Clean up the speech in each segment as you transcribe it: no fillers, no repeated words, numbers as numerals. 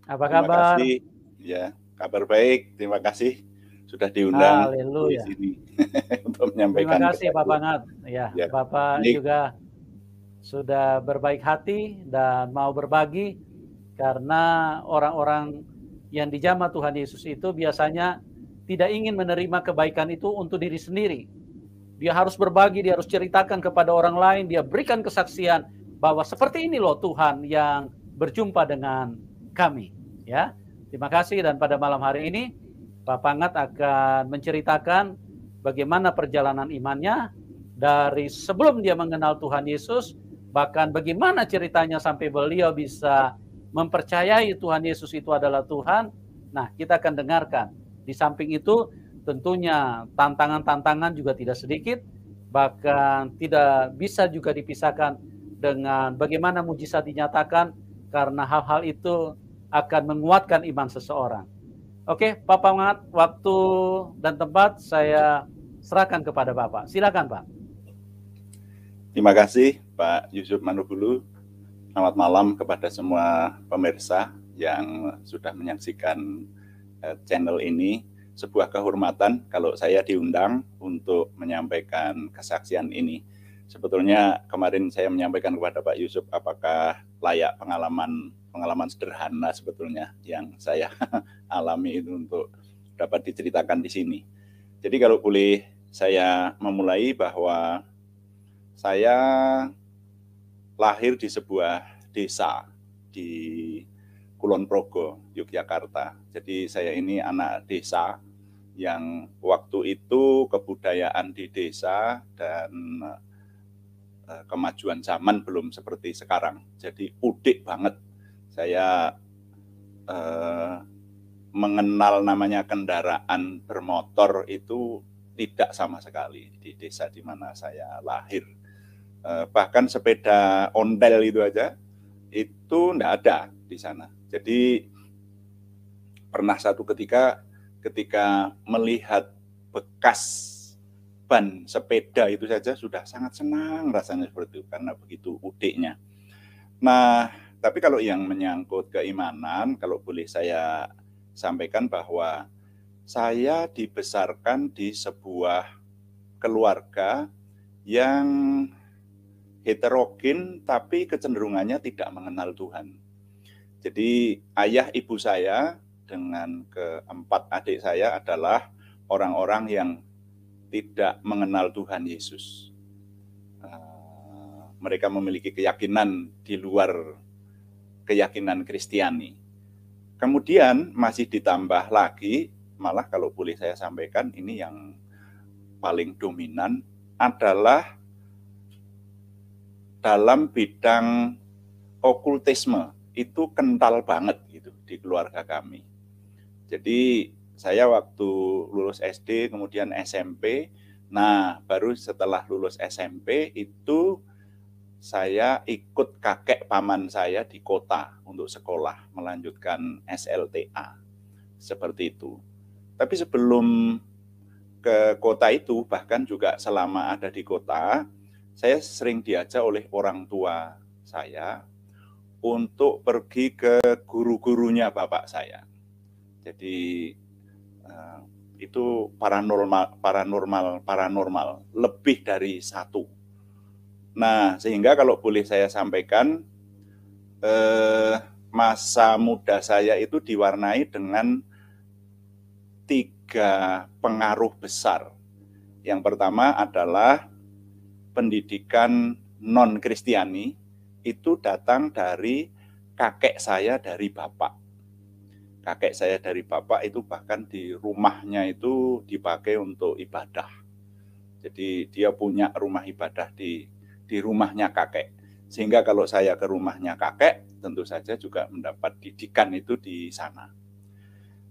Apa Terima kabar? kasih. Ya, kabar baik. Terima kasih sudah diundang di Haleluya. sini untuk Terima menyampaikan kasih Bapak kesaksian. Ngat. Ya, Ya, Bapak baik. juga sudah berbaik hati dan mau berbagi karena orang-orang yang dijamah Tuhan Yesus itu biasanya tidak ingin menerima kebaikan itu untuk diri sendiri. Dia harus berbagi, dia harus ceritakan kepada orang lain, dia berikan kesaksian bahwa seperti ini loh Tuhan yang berjumpa dengan kami. Ya, terima kasih dan pada malam hari ini Bapak Ngat akan menceritakan bagaimana perjalanan imannya dari sebelum dia mengenal Tuhan Yesus, bahkan bagaimana ceritanya sampai beliau bisa mempercayai Tuhan Yesus itu adalah Tuhan. Nah, kita akan dengarkan. Di samping itu, tentunya tantangan-tantangan juga tidak sedikit, bahkan tidak bisa juga dipisahkan dengan bagaimana mujizat dinyatakan, karena hal-hal itu akan menguatkan iman seseorang. Oke, Pak Pangat, waktu dan tempat saya serahkan kepada Bapak. Silakan, Pak. Terima kasih Pak Yusuf Manubulu. Selamat malam kepada semua pemirsa yang sudah menyaksikan channel ini. Sebuah kehormatan kalau saya diundang untuk menyampaikan kesaksian ini. Sebetulnya kemarin saya menyampaikan kepada Pak Yusuf apakah layak pengalaman sederhana sebetulnya yang saya alami itu untuk dapat diceritakan di sini. Jadi kalau boleh saya memulai bahwa saya lahir di sebuah desa di Kulon Progo, Yogyakarta. Jadi saya ini anak desa yang waktu itu kebudayaan di desa dan kemajuan zaman belum seperti sekarang. Jadi udik banget. Saya mengenal namanya kendaraan bermotor itu tidak sama sekali di desa di mana saya lahir. Bahkan sepeda ondel itu aja itu enggak ada di sana. Jadi pernah satu ketika melihat bekas ban sepeda itu saja sudah sangat senang rasanya seperti itu karena begitu udiknya. Nah, tapi kalau yang menyangkut keimanan, kalau boleh saya sampaikan bahwa saya dibesarkan di sebuah keluarga yang heterogen tapi kecenderungannya tidak mengenal Tuhan. Jadi ayah ibu saya dengan keempat adik saya adalah orang-orang yang tidak mengenal Tuhan Yesus. Mereka memiliki keyakinan di luar keyakinan Kristiani. Kemudian masih ditambah lagi, malah kalau boleh saya sampaikan ini yang paling dominan adalah dalam bidang okultisme itu kental banget gitu di keluarga kami. Jadi saya waktu lulus SD kemudian SMP, nah baru setelah lulus SMP itu saya ikut kakek paman saya di kota untuk sekolah melanjutkan SLTA seperti itu. Tapi sebelum ke kota itu, bahkan juga selama ada di kota, saya sering diajak oleh orang tua saya untuk pergi ke guru-gurunya bapak saya. Jadi itu paranormal lebih dari satu. Nah, sehingga kalau boleh saya sampaikan, masa muda saya itu diwarnai dengan 3 pengaruh besar. Yang pertama adalah pendidikan non-Kristiani itu datang dari kakek saya dari bapak. Kakek saya dari bapak itu bahkan di rumahnya itu dipakai untuk ibadah. Jadi dia punya rumah ibadah di rumahnya kakek. Sehingga kalau saya ke rumahnya kakek, tentu saja juga mendapat didikan itu di sana.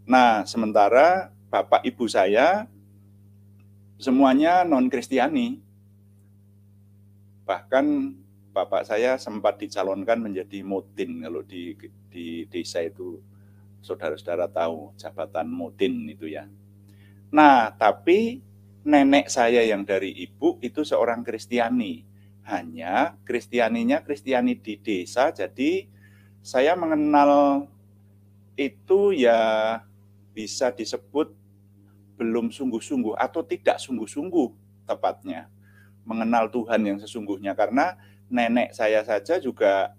Nah, sementara bapak ibu saya semuanya non-Kristiani. Bahkan bapak saya sempat dicalonkan menjadi mudin. Kalau di desa itu saudara-saudara tahu jabatan mudin itu ya. Nah, tapi nenek saya yang dari ibu itu seorang Kristiani. Hanya Kristianinya Kristiani di desa, jadi saya mengenal itu ya bisa disebut belum sungguh-sungguh atau tidak sungguh-sungguh tepatnya mengenal Tuhan yang sesungguhnya, karena nenek saya saja juga,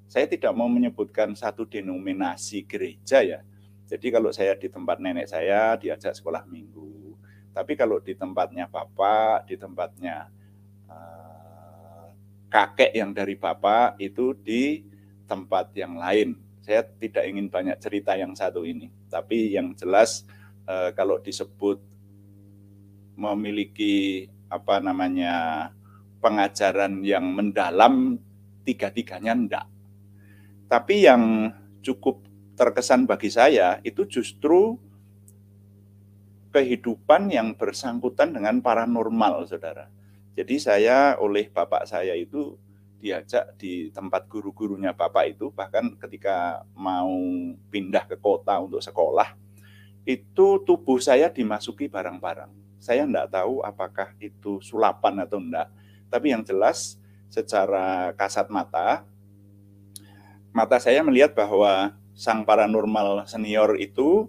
saya tidak mau menyebutkan satu denominasi gereja ya. Jadi kalau saya di tempat nenek saya diajak sekolah minggu, tapi kalau di tempatnya bapak, di tempatnya kakek yang dari bapak itu di tempat yang lain. Saya tidak ingin banyak cerita yang satu ini, tapi yang jelas kalau disebut memiliki apa namanya pengajaran yang mendalam, tiga-tiganya enggak. Tapi yang cukup terkesan bagi saya itu justru kehidupan yang bersangkutan dengan paranormal, saudara. Jadi saya oleh bapak saya itu diajak di tempat guru-gurunya bapak itu, bahkan ketika mau pindah ke kota untuk sekolah, itu tubuh saya dimasuki barang-barang. Saya enggak tahu apakah itu sulapan atau enggak, tapi yang jelas secara kasat mata saya melihat bahwa sang paranormal senior itu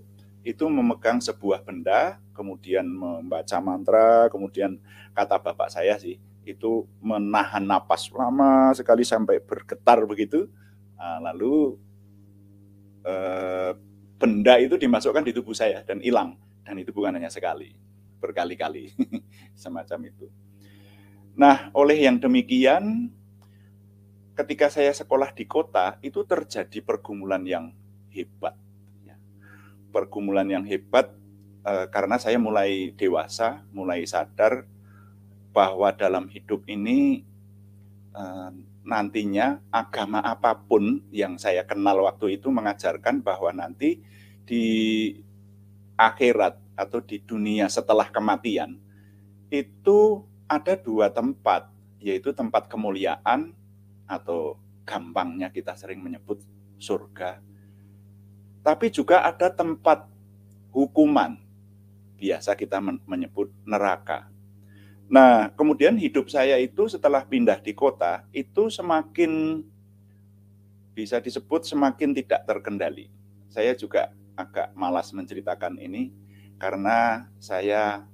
memegang sebuah benda, kemudian membaca mantra, kemudian kata bapak saya sih, itu menahan napas lama sekali sampai bergetar begitu, lalu benda itu dimasukkan di tubuh saya dan hilang, dan itu bukan hanya sekali, berkali-kali, semacam itu. Nah, oleh yang demikian, ketika saya sekolah di kota, itu terjadi pergumulan yang hebat. Pergumulan yang hebat karena saya mulai dewasa, mulai sadar bahwa dalam hidup ini nantinya agama apapun yang saya kenal waktu itu mengajarkan bahwa nanti di akhirat atau di dunia setelah kematian itu ada dua tempat, yaitu tempat kemuliaan atau gampangnya kita sering menyebut surga, tapi juga ada tempat hukuman, biasa kita menyebut neraka. Nah, kemudian hidup saya itu setelah pindah di kota, itu semakin bisa disebut semakin tidak terkendali. Saya juga agak malas menceritakan ini, karena saya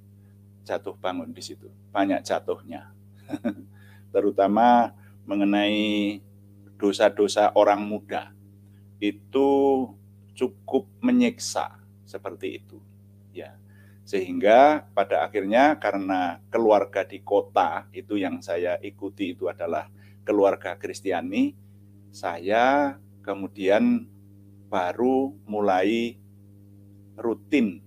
jatuh bangun di situ, banyak jatuhnya. Terutama mengenai dosa-dosa orang muda, itu cukup menyiksa seperti itu, ya. Sehingga pada akhirnya karena keluarga di kota itu yang saya ikuti itu adalah keluarga Kristiani, saya kemudian baru mulai rutin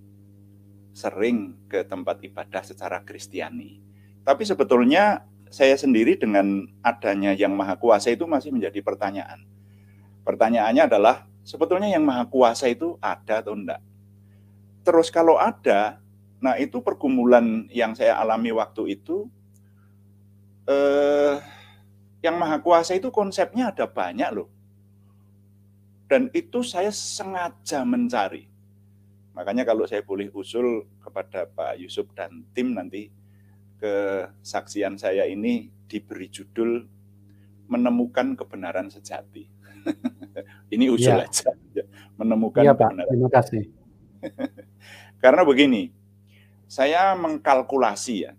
sering ke tempat ibadah secara Kristiani. Tapi sebetulnya saya sendiri dengan adanya Yang Maha Kuasa itu masih menjadi pertanyaan. Pertanyaannya adalah, sebetulnya Yang Maha Kuasa itu ada atau enggak? Terus kalau ada, nah itu pergumulan yang saya alami waktu itu, Yang Maha Kuasa itu konsepnya ada banyak loh. Dan itu saya sengaja mencari. Makanya kalau saya boleh usul kepada Pak Yusuf dan tim nanti, kesaksian saya ini diberi judul Menemukan Kebenaran Sejati. Ini usul aja, menemukan kebenaran. Terima kasih. Karena begini, saya mengkalkulasi ya.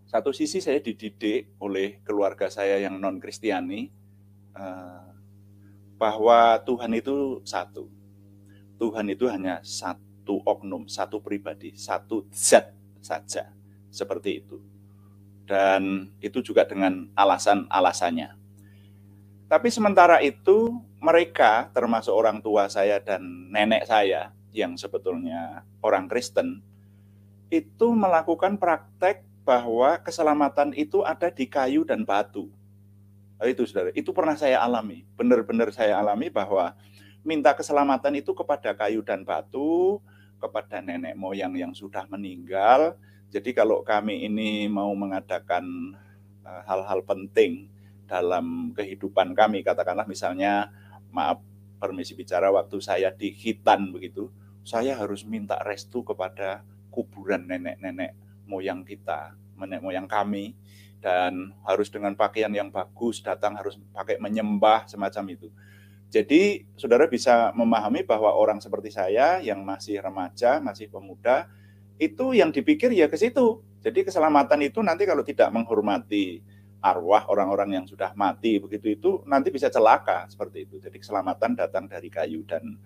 Satu sisi saya dididik oleh keluarga saya yang non-Kristiani, bahwa Tuhan itu satu. Tuhan itu hanya satu oknum, satu pribadi, satu zat saja. Seperti itu. Dan itu juga dengan alasan-alasannya. Tapi sementara itu mereka, termasuk orang tua saya dan nenek saya yang sebetulnya orang Kristen, itu melakukan praktek bahwa keselamatan itu ada di kayu dan batu. Itu saudara, itu pernah saya alami. Benar-benar saya alami bahwa minta keselamatan itu kepada kayu dan batu, kepada nenek moyang yang sudah meninggal. Jadi kalau kami ini mau mengadakan hal-hal penting dalam kehidupan kami, katakanlah misalnya, maaf permisi bicara, waktu saya di Hitan begitu, saya harus minta restu kepada kuburan nenek-nenek moyang kita, nenek moyang kami, dan harus dengan pakaian yang bagus, datang harus pakai menyembah, semacam itu. Jadi saudara bisa memahami bahwa orang seperti saya yang masih remaja, masih pemuda, itu yang dipikir ya ke situ. Jadi keselamatan itu nanti kalau tidak menghormati arwah orang-orang yang sudah mati, begitu itu nanti bisa celaka seperti itu. Jadi keselamatan datang dari kayu dan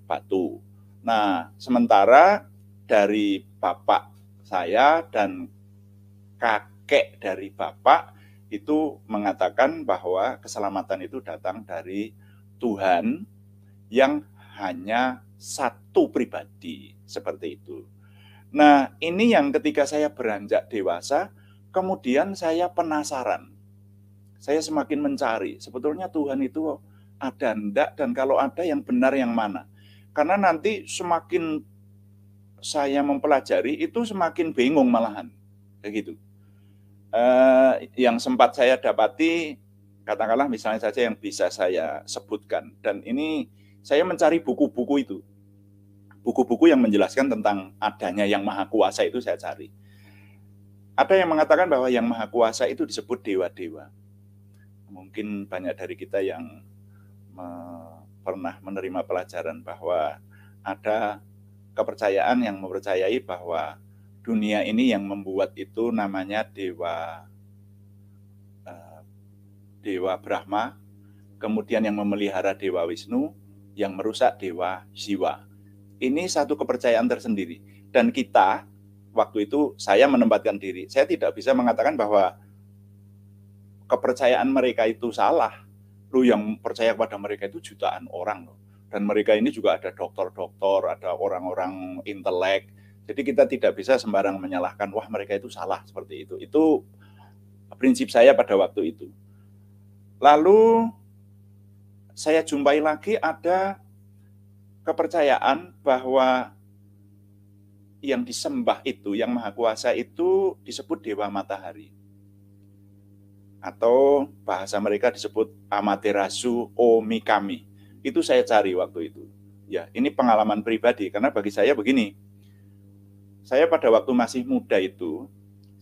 batu. Nah, sementara dari bapak saya dan kakek dari bapak itu mengatakan bahwa keselamatan itu datang dari Tuhan yang hanya satu pribadi, seperti itu. Nah, ini yang ketika saya beranjak dewasa, kemudian saya penasaran. Saya semakin mencari, sebetulnya Tuhan itu ada enggak, dan kalau ada yang benar yang mana. Karena nanti semakin saya mempelajari, itu semakin bingung malahan. Kayak gitu. Yang sempat saya dapati, katakanlah misalnya saja yang bisa saya sebutkan, dan ini saya mencari buku-buku itu, buku-buku yang menjelaskan tentang adanya yang maha kuasa itu saya cari. Ada yang mengatakan bahwa yang maha kuasa itu disebut dewa-dewa. Mungkin banyak dari kita yang pernah menerima pelajaran bahwa ada kepercayaan yang mempercayai bahwa dunia ini yang membuat itu namanya dewa Brahma, kemudian yang memelihara dewa Wisnu, yang merusak dewa Siwa. Ini satu kepercayaan tersendiri. Dan kita, waktu itu saya menempatkan diri, saya tidak bisa mengatakan bahwa kepercayaan mereka itu salah. Loh, yang percaya kepada mereka itu jutaan orang loh. Dan mereka ini juga ada dokter-dokter, ada orang-orang intelek. Jadi kita tidak bisa sembarang menyalahkan, wah mereka itu salah, seperti itu. Itu prinsip saya pada waktu itu. Lalu saya jumpai lagi ada kepercayaan bahwa yang disembah itu, yang maha kuasa itu disebut Dewa Matahari. Atau bahasa mereka disebut Amaterasu Omikami. Itu saya cari waktu itu. Ya, ini pengalaman pribadi, karena bagi saya begini, saya pada waktu masih muda itu,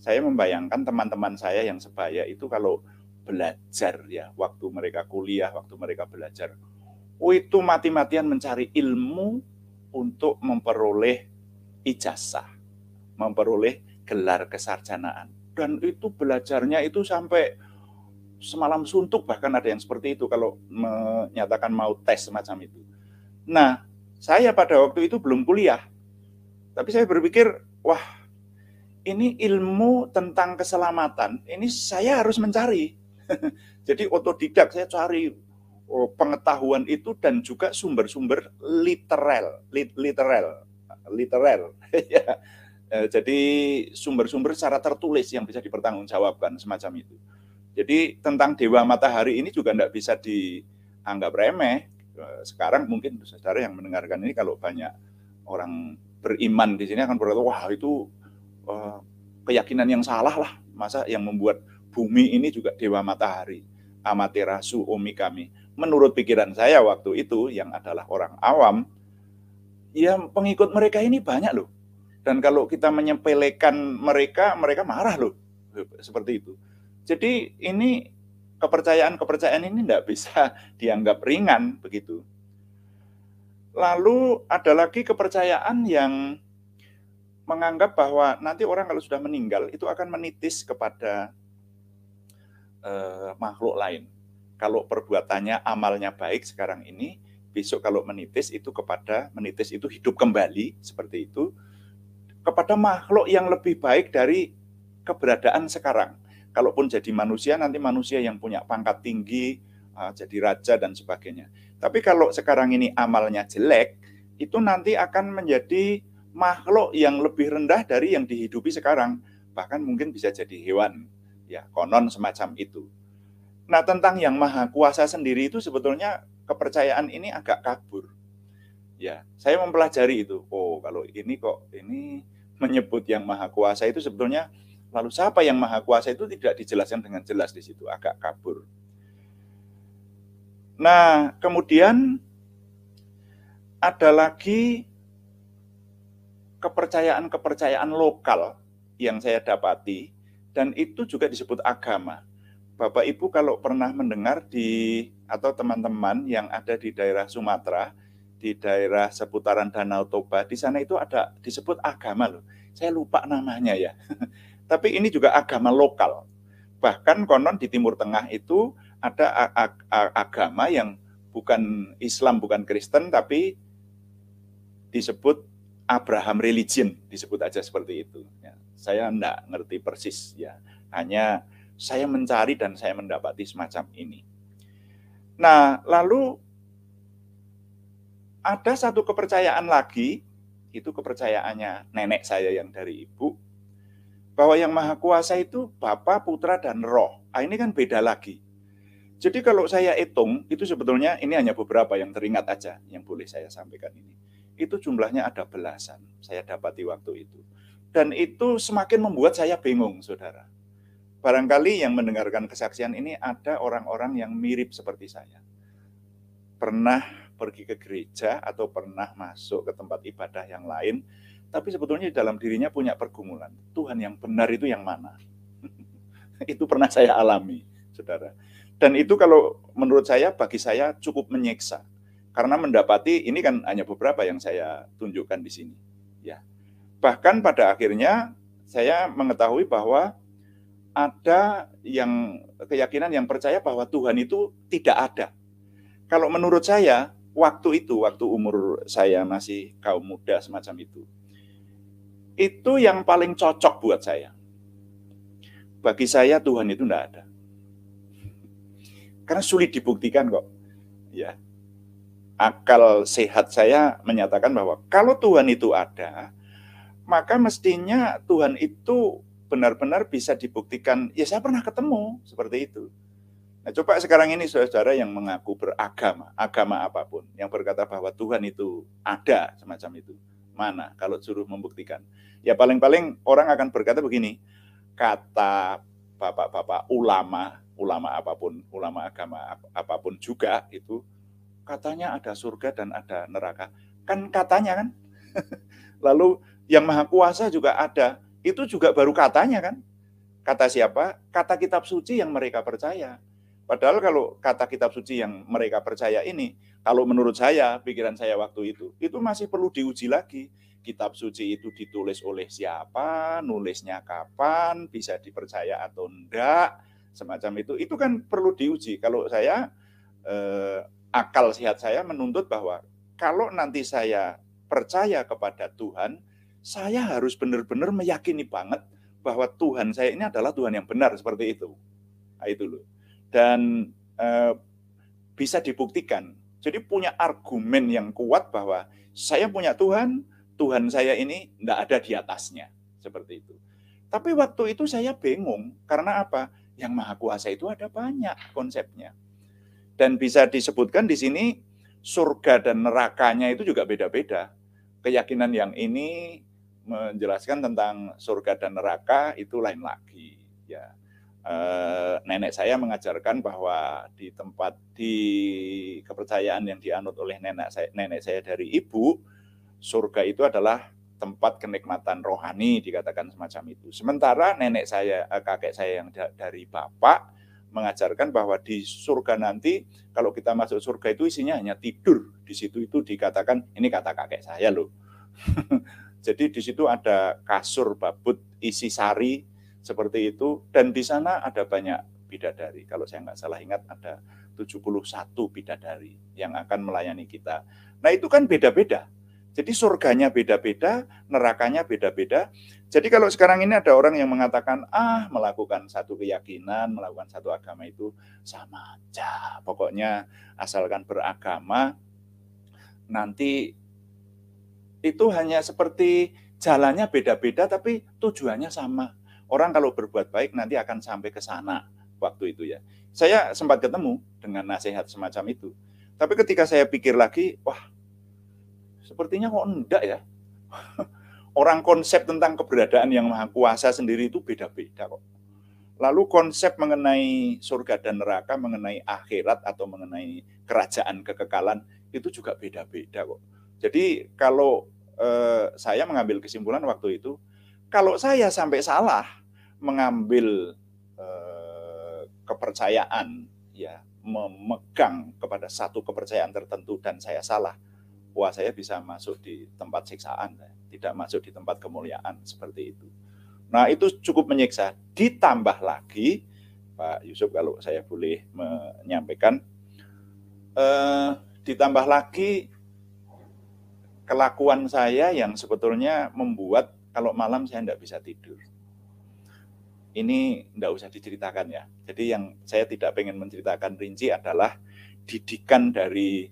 saya membayangkan teman-teman saya yang sebaya itu kalau belajar ya, waktu mereka kuliah, waktu mereka belajar, itu mati-matian mencari ilmu untuk memperoleh ijazah, memperoleh gelar kesarjanaan. Dan itu belajarnya itu sampai semalam suntuk, bahkan ada yang seperti itu kalau menyatakan mau tes semacam itu. Nah, saya pada waktu itu belum kuliah, tapi saya berpikir, wah, ini ilmu tentang keselamatan, ini saya harus mencari. Jadi otodidak saya cari pengetahuan itu dan juga sumber-sumber literal. Ya. Jadi sumber-sumber secara tertulis yang bisa dipertanggungjawabkan semacam itu. Jadi tentang Dewa Matahari ini juga tidak bisa dianggap remeh. Sekarang mungkin saudara yang mendengarkan ini kalau banyak orang beriman di sini akan berkata, wah itu keyakinan yang salah lah. Masa yang membuat bumi ini juga Dewa Matahari, Amaterasu Omikami. Menurut pikiran saya waktu itu, yang adalah orang awam, ya pengikut mereka ini banyak loh. Dan kalau kita menyepelekan mereka, mereka marah loh. Seperti itu. Jadi ini kepercayaan-kepercayaan ini tidak bisa dianggap ringan begitu. Lalu ada lagi kepercayaan yang menganggap bahwa nanti orang kalau sudah meninggal itu akan menitis kepada makhluk lain. Kalau perbuatannya, amalnya baik sekarang ini, besok kalau menitis itu hidup kembali, seperti itu, kepada makhluk yang lebih baik dari keberadaan sekarang. Kalaupun jadi manusia, nanti manusia yang punya pangkat tinggi, jadi raja dan sebagainya. Tapi kalau sekarang ini amalnya jelek, itu nanti akan menjadi makhluk yang lebih rendah dari yang dihidupi sekarang. Bahkan mungkin bisa jadi hewan. Ya, konon semacam itu. Nah, tentang yang maha kuasa sendiri itu sebetulnya kepercayaan ini agak kabur. Ya, saya mempelajari itu. Oh, kalau ini menyebut yang maha kuasa itu sebetulnya, lalu siapa yang maha kuasa itu tidak dijelaskan dengan jelas di situ, agak kabur. Nah, kemudian ada lagi kepercayaan-kepercayaan lokal yang saya dapati, dan itu juga disebut agama. Bapak Ibu kalau pernah mendengar atau teman-teman yang ada di daerah Sumatera, di daerah seputaran Danau Toba, di sana itu ada disebut agama loh. Saya lupa namanya ya. Tapi ini juga agama lokal. Bahkan konon di Timur Tengah itu ada agama yang bukan Islam, bukan Kristen, tapi disebut Abraham Religion, disebut aja seperti itu. Ya, saya enggak ngerti persis ya. Hanya saya mencari dan saya mendapati semacam ini. Nah, lalu ada satu kepercayaan lagi, itu kepercayaannya nenek saya yang dari ibu, bahwa yang Maha Kuasa itu Bapa, Putra, dan Roh. Nah, ini kan beda lagi. Jadi kalau saya hitung, itu sebetulnya ini hanya beberapa yang teringat aja, yang boleh saya sampaikan ini. Itu jumlahnya ada belasan, saya dapati waktu itu. Dan itu semakin membuat saya bingung, saudara. Barangkali yang mendengarkan kesaksian ini ada orang-orang yang mirip seperti saya. Pernah pergi ke gereja atau pernah masuk ke tempat ibadah yang lain, tapi sebetulnya di dalam dirinya punya pergumulan. Tuhan yang benar itu yang mana? Itu pernah saya alami, saudara. Dan itu kalau menurut saya, bagi saya cukup menyiksa. Karena mendapati, ini kan hanya beberapa yang saya tunjukkan di sini. Ya. Bahkan pada akhirnya saya mengetahui bahwa ada yang keyakinan yang percaya bahwa Tuhan itu tidak ada. Kalau menurut saya, waktu umur saya masih kaum muda semacam itu yang paling cocok buat saya. Bagi saya Tuhan itu tidak ada. Karena sulit dibuktikan kok. Ya. Akal sehat saya menyatakan bahwa kalau Tuhan itu ada, maka mestinya Tuhan itu benar-benar bisa dibuktikan. Ya saya pernah ketemu seperti itu. Nah, coba sekarang ini saudara yang mengaku beragama, agama apapun, yang berkata bahwa Tuhan itu ada semacam itu. Mana kalau suruh membuktikan? Ya paling-paling orang akan berkata begini, kata bapak-bapak ulama apapun, ulama agama apapun juga itu, katanya ada surga dan ada neraka. Kan katanya kan? Lalu yang Maha Kuasa juga ada, itu juga baru katanya kan? Kata siapa? Kata kitab suci yang mereka percaya. Padahal kalau kata kitab suci yang mereka percaya ini, kalau menurut saya, pikiran saya waktu itu masih perlu diuji lagi. Kitab suci itu ditulis oleh siapa, nulisnya kapan, bisa dipercaya atau enggak, semacam itu. Itu kan perlu diuji. Kalau saya, akal sehat saya menuntut bahwa kalau nanti saya percaya kepada Tuhan, saya harus benar-benar meyakini banget bahwa Tuhan saya ini adalah Tuhan yang benar, seperti itu. Nah, itu loh. Dan bisa dibuktikan. Jadi punya argumen yang kuat bahwa saya punya Tuhan, Tuhan saya ini tidak ada di atasnya. Seperti itu. Tapi waktu itu saya bingung. Karena apa? Yang Maha Kuasa itu ada banyak konsepnya. Dan bisa disebutkan di sini, surga dan nerakanya itu juga beda-beda. Keyakinan yang ini menjelaskan tentang surga dan neraka itu lain lagi. Ya. Nenek saya mengajarkan bahwa di kepercayaan yang dianut oleh nenek saya dari ibu, surga itu adalah tempat kenikmatan rohani, dikatakan semacam itu. Sementara nenek saya, kakek saya yang dari bapak mengajarkan bahwa di surga nanti kalau kita masuk surga itu isinya hanya tidur. Di situ itu dikatakan, ini kata kakek saya loh. Jadi di situ ada kasur babut isi sari seperti itu, dan di sana ada banyak bidadari. Kalau saya nggak salah ingat ada 71 bidadari yang akan melayani kita. Nah itu kan beda-beda. Jadi surganya beda-beda, nerakanya beda-beda. Jadi kalau sekarang ini ada orang yang mengatakan, melakukan satu keyakinan, melakukan satu agama itu sama aja. Pokoknya asalkan beragama, nanti itu hanya seperti jalannya beda-beda tapi tujuannya sama. Orang kalau berbuat baik nanti akan sampai ke sana waktu itu ya. Saya sempat ketemu dengan nasihat semacam itu. Tapi ketika saya pikir lagi, wah, sepertinya kok enggak ya. Orang konsep tentang keberadaan yang Maha Kuasa sendiri itu beda-beda kok. Lalu konsep mengenai surga dan neraka, mengenai akhirat atau mengenai kerajaan kekekalan itu juga beda-beda kok. Jadi kalau saya mengambil kesimpulan waktu itu, kalau saya sampai salah mengambil kepercayaan, ya, memegang kepada satu kepercayaan tertentu dan saya salah, wah saya bisa masuk di tempat siksaan, tidak masuk di tempat kemuliaan seperti itu. Nah itu cukup menyiksa. Ditambah lagi, Pak Yusuf kalau saya boleh menyampaikan, ditambah lagi kelakuan saya yang sebetulnya membuat kalau malam saya tidak bisa tidur. Ini tidak usah diceritakan ya. Jadi yang saya tidak pengen menceritakan rinci adalah didikan dari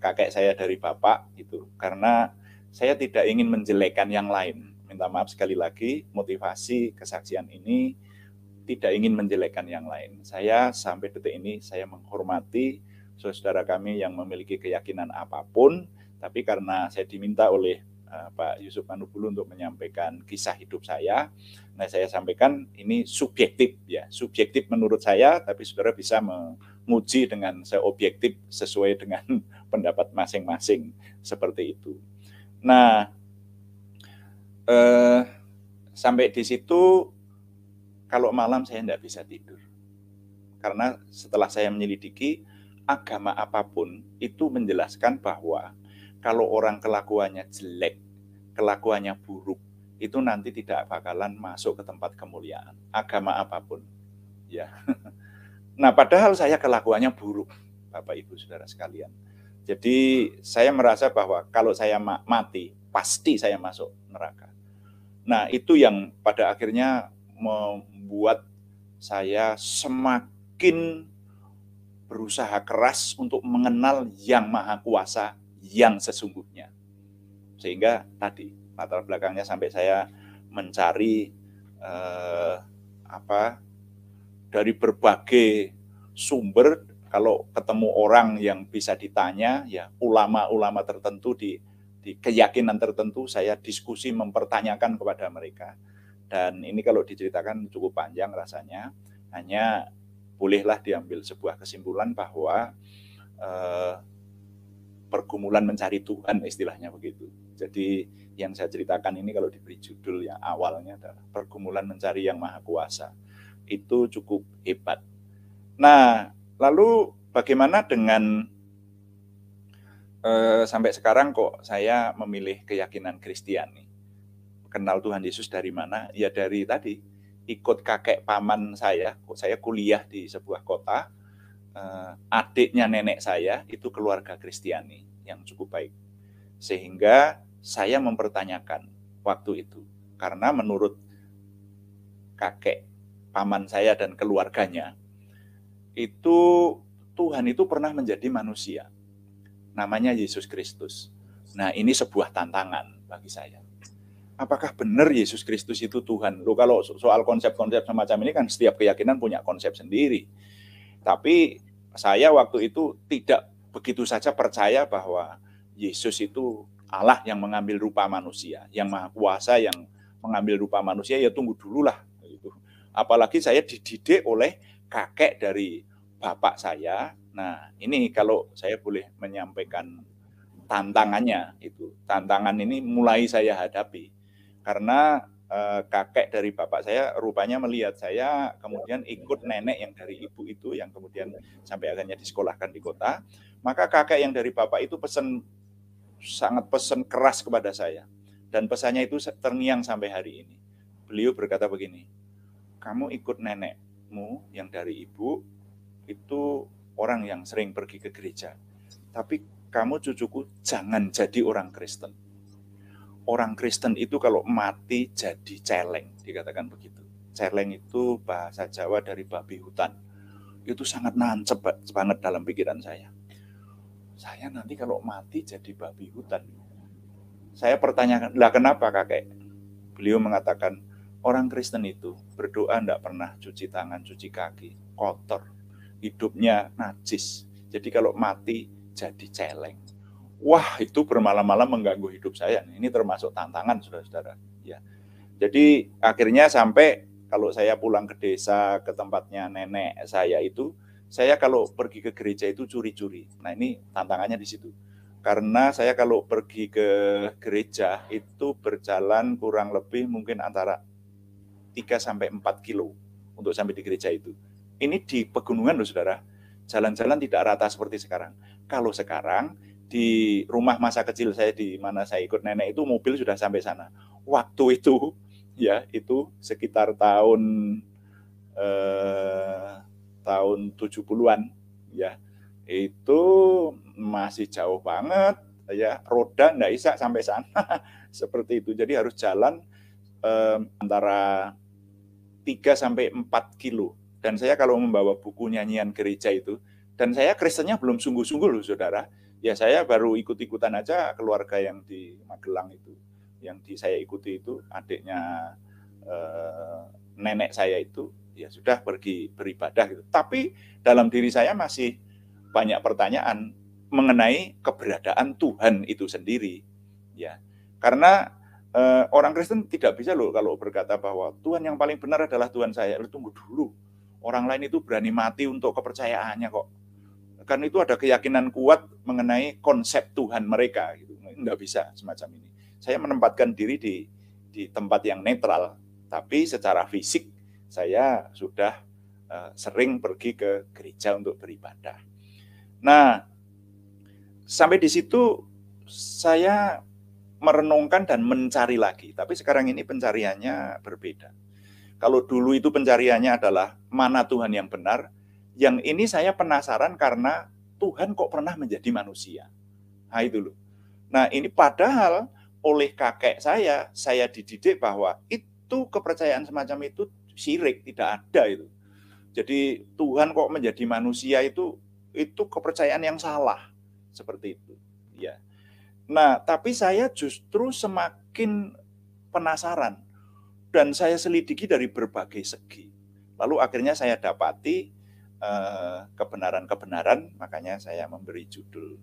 kakek saya, dari bapak itu. Karena saya tidak ingin menjelekkan yang lain. Minta maaf sekali lagi, motivasi kesaksian ini tidak ingin menjelekkan yang lain. Saya sampai detik ini saya menghormati saudara kami yang memiliki keyakinan apapun, tapi karena saya diminta oleh Pak Yusuf Manubulu untuk menyampaikan kisah hidup saya. Nah, saya sampaikan ini subjektif ya, subjektif menurut saya, tapi saudara bisa menguji dengan seobjektif sesuai dengan pendapat masing-masing seperti itu. Nah, sampai di situ kalau malam saya tidak bisa tidur. Karena setelah saya menyelidiki, agama apapun itu menjelaskan bahwa kalau orang kelakuannya jelek, kelakuannya buruk, itu nanti tidak bakalan masuk ke tempat kemuliaan. Agama apapun. Ya. Nah, padahal saya kelakuannya buruk, Bapak Ibu Saudara sekalian. Jadi saya merasa bahwa kalau saya mati, pasti saya masuk neraka. Nah, itu yang pada akhirnya membuat saya semakin berusaha keras untuk mengenal Yang Maha Kuasa yang sesungguhnya. Sehingga tadi latar belakangnya sampai saya mencari dari berbagai sumber. Kalau ketemu orang yang bisa ditanya, ya ulama-ulama tertentu di keyakinan tertentu, saya diskusi mempertanyakan kepada mereka. Dan ini kalau diceritakan cukup panjang rasanya, hanya bolehlah diambil sebuah kesimpulan bahwa pergumulan mencari Tuhan, istilahnya begitu. Jadi yang saya ceritakan ini kalau diberi judul yang awalnya adalah pergumulan mencari Yang Maha Kuasa. Itu cukup hebat. Nah, lalu bagaimana dengan sampai sekarang kok saya memilih keyakinan Kristiani? Kenal Tuhan Yesus dari mana? Ya dari tadi, ikut kakek paman saya kuliah di sebuah kota, adiknya nenek saya itu keluarga Kristiani yang cukup baik. Sehingga saya mempertanyakan waktu itu, karena menurut kakek paman saya dan keluarganya, itu Tuhan itu pernah menjadi manusia, namanya Yesus Kristus. Nah, ini sebuah tantangan bagi saya. Apakah benar Yesus Kristus itu Tuhan? Loh, kalau soal konsep-konsep semacam ini kan setiap keyakinan punya konsep sendiri. Tapi saya waktu itu tidak begitu saja percaya bahwa Yesus itu Allah yang mengambil rupa manusia, yang Maha Kuasa yang mengambil rupa manusia, ya tunggu dululah. Apalagi saya dididik oleh kakek dari bapak saya. Nah, ini kalau saya boleh menyampaikan tantangannya itu. Tantangan ini mulai saya hadapi. Karena kakek dari bapak saya rupanya melihat saya kemudian ikut nenek yang dari ibu itu yang kemudian sampai akhirnya disekolahkan di kota. Maka kakek yang dari bapak itu sangat pesan keras kepada saya. Dan pesannya itu terngiang sampai hari ini. Beliau berkata begini, kamu ikut nenekmu yang dari ibu, itu orang yang sering pergi ke gereja. Tapi kamu cucuku jangan jadi orang Kristen. Orang Kristen itu kalau mati jadi celeng, dikatakan begitu. Celeng itu bahasa Jawa dari babi hutan. Itu sangat nancep banget dalam pikiran saya. Saya nanti kalau mati jadi babi hutan. Saya pertanyakan, lah kenapa kakek? Beliau mengatakan, orang Kristen itu berdoa tidak pernah cuci tangan, cuci kaki, kotor. Hidupnya najis. Jadi kalau mati jadi celeng. Wah, itu bermalam-malam mengganggu hidup saya. Ini termasuk tantangan, saudara-saudara. Ya. Jadi akhirnya sampai kalau saya pulang ke desa, ke tempatnya nenek saya itu, saya kalau pergi ke gereja itu curi-curi. Nah, ini tantangannya di situ. Karena saya kalau pergi ke gereja itu berjalan kurang lebih mungkin antara 3-4 kilo untuk sampai di gereja itu. ini di pegunungan loh saudara, jalan-jalan tidak rata seperti sekarang. Kalau sekarang di rumah masa kecil saya di mana saya ikut nenek itu mobil sudah sampai sana. Waktu itu ya itu sekitar tahun 70-an ya. Itu masih jauh banget ya, roda enggak bisa sampai sana. Seperti itu. Jadi harus jalan antara 3 sampai 4 kilo. Dan saya kalau membawa buku nyanyian gereja itu, dan saya Kristennya belum sungguh-sungguh loh saudara, ya saya baru ikut-ikutan aja keluarga yang di Magelang itu. Yang saya ikuti itu adiknya nenek saya itu, ya sudah pergi beribadah gitu. Tapi dalam diri saya masih banyak pertanyaan mengenai keberadaan Tuhan itu sendiri. Ya, karena orang Kristen tidak bisa loh kalau berkata bahwa Tuhan yang paling benar adalah Tuhan saya. Tunggu dulu, orang lain itu berani mati untuk kepercayaannya kok. Karena itu ada keyakinan kuat mengenai konsep Tuhan mereka. Gitu. Nggak bisa semacam ini. Saya menempatkan diri di tempat yang netral, tapi secara fisik saya sudah sering pergi ke gereja untuk beribadah. Nah, sampai di situ saya merenungkan dan mencari lagi. Tapi sekarang ini pencariannya berbeda. Kalau dulu itu pencariannya adalah mana Tuhan yang benar, yang ini saya penasaran karena Tuhan kok pernah menjadi manusia. Nah itu loh. Nah ini padahal oleh kakek saya dididik bahwa itu kepercayaan semacam itu syirik, tidak ada itu. Jadi Tuhan kok menjadi manusia itu kepercayaan yang salah. Seperti itu. Ya. Nah, tapi saya justru semakin penasaran dan saya selidiki dari berbagai segi. Lalu akhirnya saya dapati kebenaran-kebenaran, makanya saya memberi judul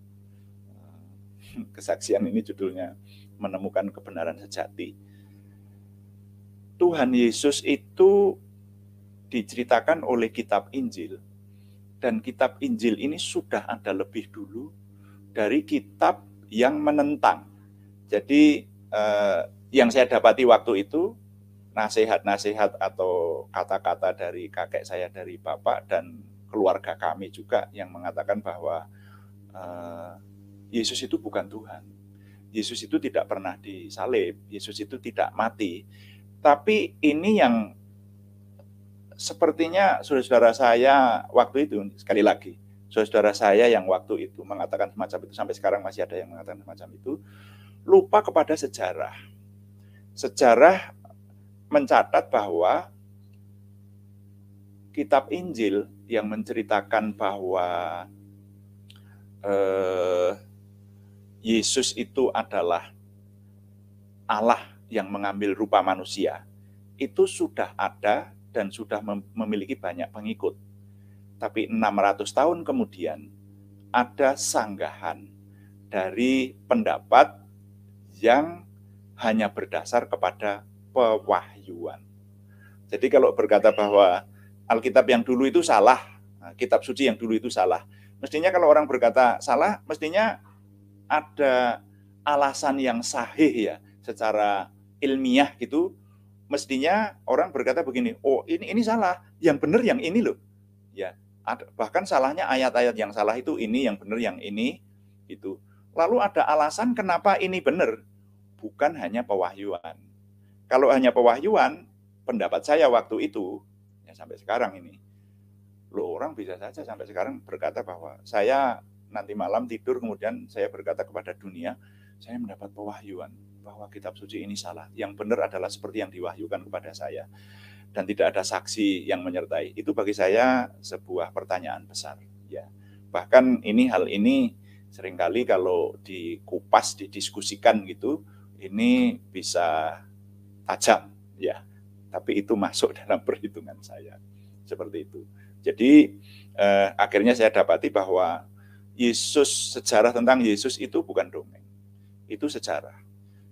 kesaksian ini, judulnya Menemukan Kebenaran Sejati. Tuhan Yesus itu diceritakan oleh kitab Injil, dan kitab Injil ini sudah ada lebih dulu dari kitab yang menentang. Jadi yang saya dapati waktu itu nasihat-nasihat atau kata-kata dari kakek saya, dari bapak dan keluarga kami juga yang mengatakan bahwa Yesus itu bukan Tuhan. Yesus itu tidak pernah disalib, Yesus itu tidak mati. Tapi ini yang sepertinya saudara-saudara saya waktu itu, sekali lagi, saudara saya yang waktu itu mengatakan semacam itu, sampai sekarang masih ada yang mengatakan semacam itu, lupa kepada sejarah. Sejarah mencatat bahwa kitab Injil yang menceritakan bahwa Yesus itu adalah Allah yang mengambil rupa manusia, itu sudah ada dan sudah memiliki banyak pengikut. Tapi 600 tahun kemudian ada sanggahan dari pendapat yang hanya berdasar kepada pewahyuan. Jadi kalau berkata bahwa Alkitab yang dulu itu salah, kitab suci yang dulu itu salah, mestinya kalau orang berkata salah, mestinya ada alasan yang sahih ya, secara ilmiah gitu. Mestinya orang berkata begini, oh ini salah, yang benar yang ini loh. Ya, bahkan salahnya ayat-ayat yang salah itu ini, yang benar yang ini, itu. Lalu ada alasan kenapa ini benar, bukan hanya pewahyuan. Kalau hanya pewahyuan, pendapat saya waktu itu, ya sampai sekarang ini, loh orang bisa saja sampai sekarang berkata bahwa saya nanti malam tidur kemudian saya berkata kepada dunia, saya mendapat pewahyuan bahwa kitab suci ini salah. Yang benar adalah seperti yang diwahyukan kepada saya. Dan tidak ada saksi yang menyertai. Itu bagi saya sebuah pertanyaan besar. Ya. Bahkan hal ini seringkali kalau dikupas, didiskusikan gitu, ini bisa tajam. Ya. Tapi itu masuk dalam perhitungan saya. Seperti itu. Jadi akhirnya saya dapati bahwa Yesus, sejarah tentang Yesus itu bukan dongeng. Itu sejarah.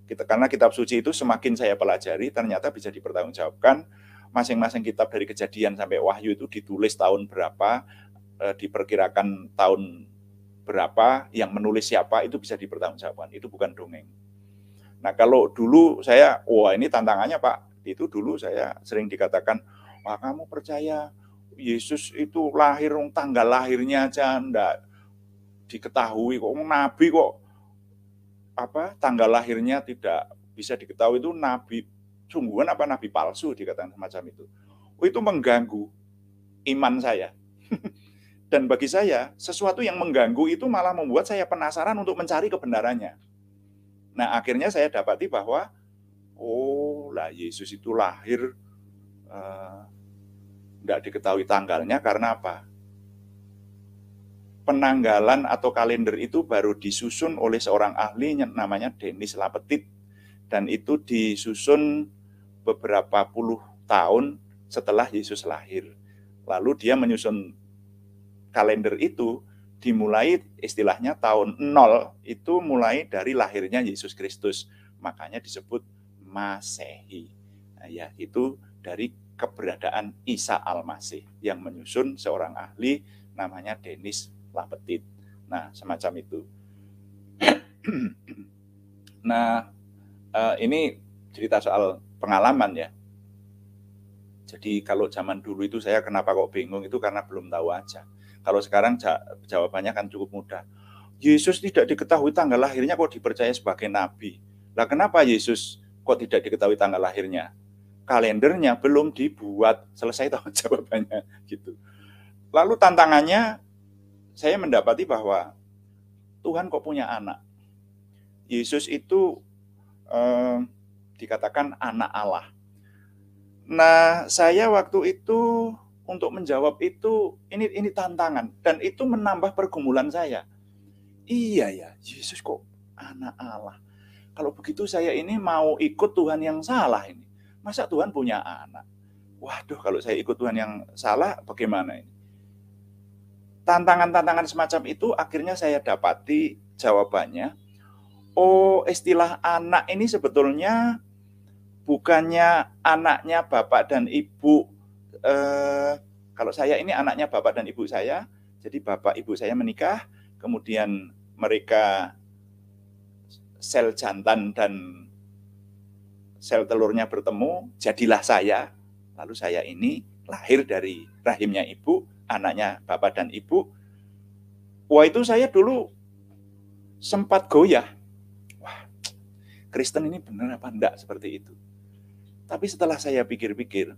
Karena kitab suci itu semakin saya pelajari, ternyata bisa dipertanggungjawabkan. Masing-masing kitab dari Kejadian sampai Wahyu itu ditulis tahun berapa, diperkirakan tahun berapa, yang menulis siapa, itu bisa dipertanggungjawabkan. Itu bukan dongeng. Nah kalau dulu saya, wah ini tantangannya Pak, itu dulu saya sering dikatakan, wah kamu percaya Yesus itu lahir, tanggal lahirnya aja enggak diketahui kok, nabi kok tanggal lahirnya tidak bisa diketahui, itu nabi sungguhan apa nabi palsu, dikatakan semacam itu. Itu mengganggu iman saya. Dan bagi saya, sesuatu yang mengganggu itu malah membuat saya penasaran untuk mencari kebenarannya. Nah, akhirnya saya dapati bahwa Yesus itu lahir tidak diketahui tanggalnya karena apa? Penanggalan atau kalender itu baru disusun oleh seorang ahli namanya Denis Lapetit, dan itu disusun beberapa puluh tahun setelah Yesus lahir. Lalu dia menyusun kalender itu dimulai istilahnya tahun 0 itu mulai dari lahirnya Yesus Kristus, makanya disebut Masehi. Nah, ya, itu dari keberadaan Isa Al-Masih yang menyusun seorang ahli namanya Denis Lapetit. Nah, semacam itu. Nah, ini cerita soal pengalaman ya. Jadi kalau zaman dulu itu saya kenapa kok bingung itu karena belum tahu aja. Kalau sekarang jawabannya kan cukup mudah. Yesus tidak diketahui tanggal lahirnya kok dipercaya sebagai nabi. Lah kenapa Yesus kok tidak diketahui tanggal lahirnya? Kalendernya belum dibuat. Selesai tahu jawabannya gitu. Lalu tantangannya saya mendapati bahwa Tuhan kok punya anak. Yesus itu dikatakan anak Allah. Nah, saya waktu itu untuk menjawab itu, ini tantangan. Dan itu menambah pergumulan saya. Iya ya, Yesus kok anak Allah. Kalau begitu saya ini mau ikut Tuhan yang salah ini. Masa Tuhan punya anak? Waduh, kalau saya ikut Tuhan yang salah, bagaimana ini? Tantangan-tantangan semacam itu akhirnya saya dapati jawabannya. Istilah anak ini sebetulnya bukannya anaknya bapak dan ibu. Kalau saya ini anaknya bapak dan ibu saya, jadi bapak ibu saya menikah, kemudian mereka sel jantan dan sel telurnya bertemu, jadilah saya. Lalu saya ini lahir dari rahimnya ibu, anaknya bapak dan ibu. Wah, itu saya dulu sempat goyah. Wah, Kristen ini benar apa enggak seperti itu? Tapi setelah saya pikir-pikir,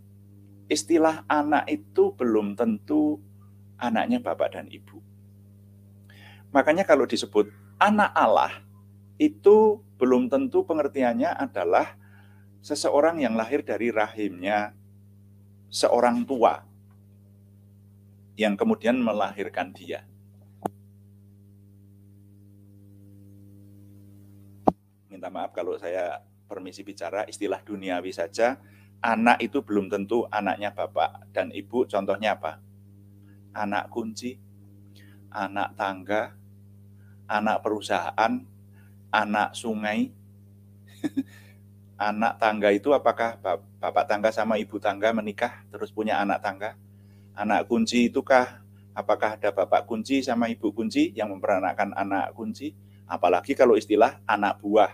istilah anak itu belum tentu anaknya bapak dan ibu. Makanya kalau disebut anak Allah, itu belum tentu pengertiannya adalah seseorang yang lahir dari rahimnya seorang tua yang kemudian melahirkan dia. Minta maaf kalau saya permisi bicara istilah duniawi saja. Anak itu belum tentu anaknya bapak dan ibu. Contohnya apa? Anak kunci, anak tangga, anak perusahaan, anak sungai. Anak tangga itu apakah bapak tangga sama ibu tangga menikah terus punya anak tangga? Anak kunci itukah apakah ada bapak kunci sama ibu kunci yang memperanakkan anak kunci? Apalagi kalau istilah anak buah.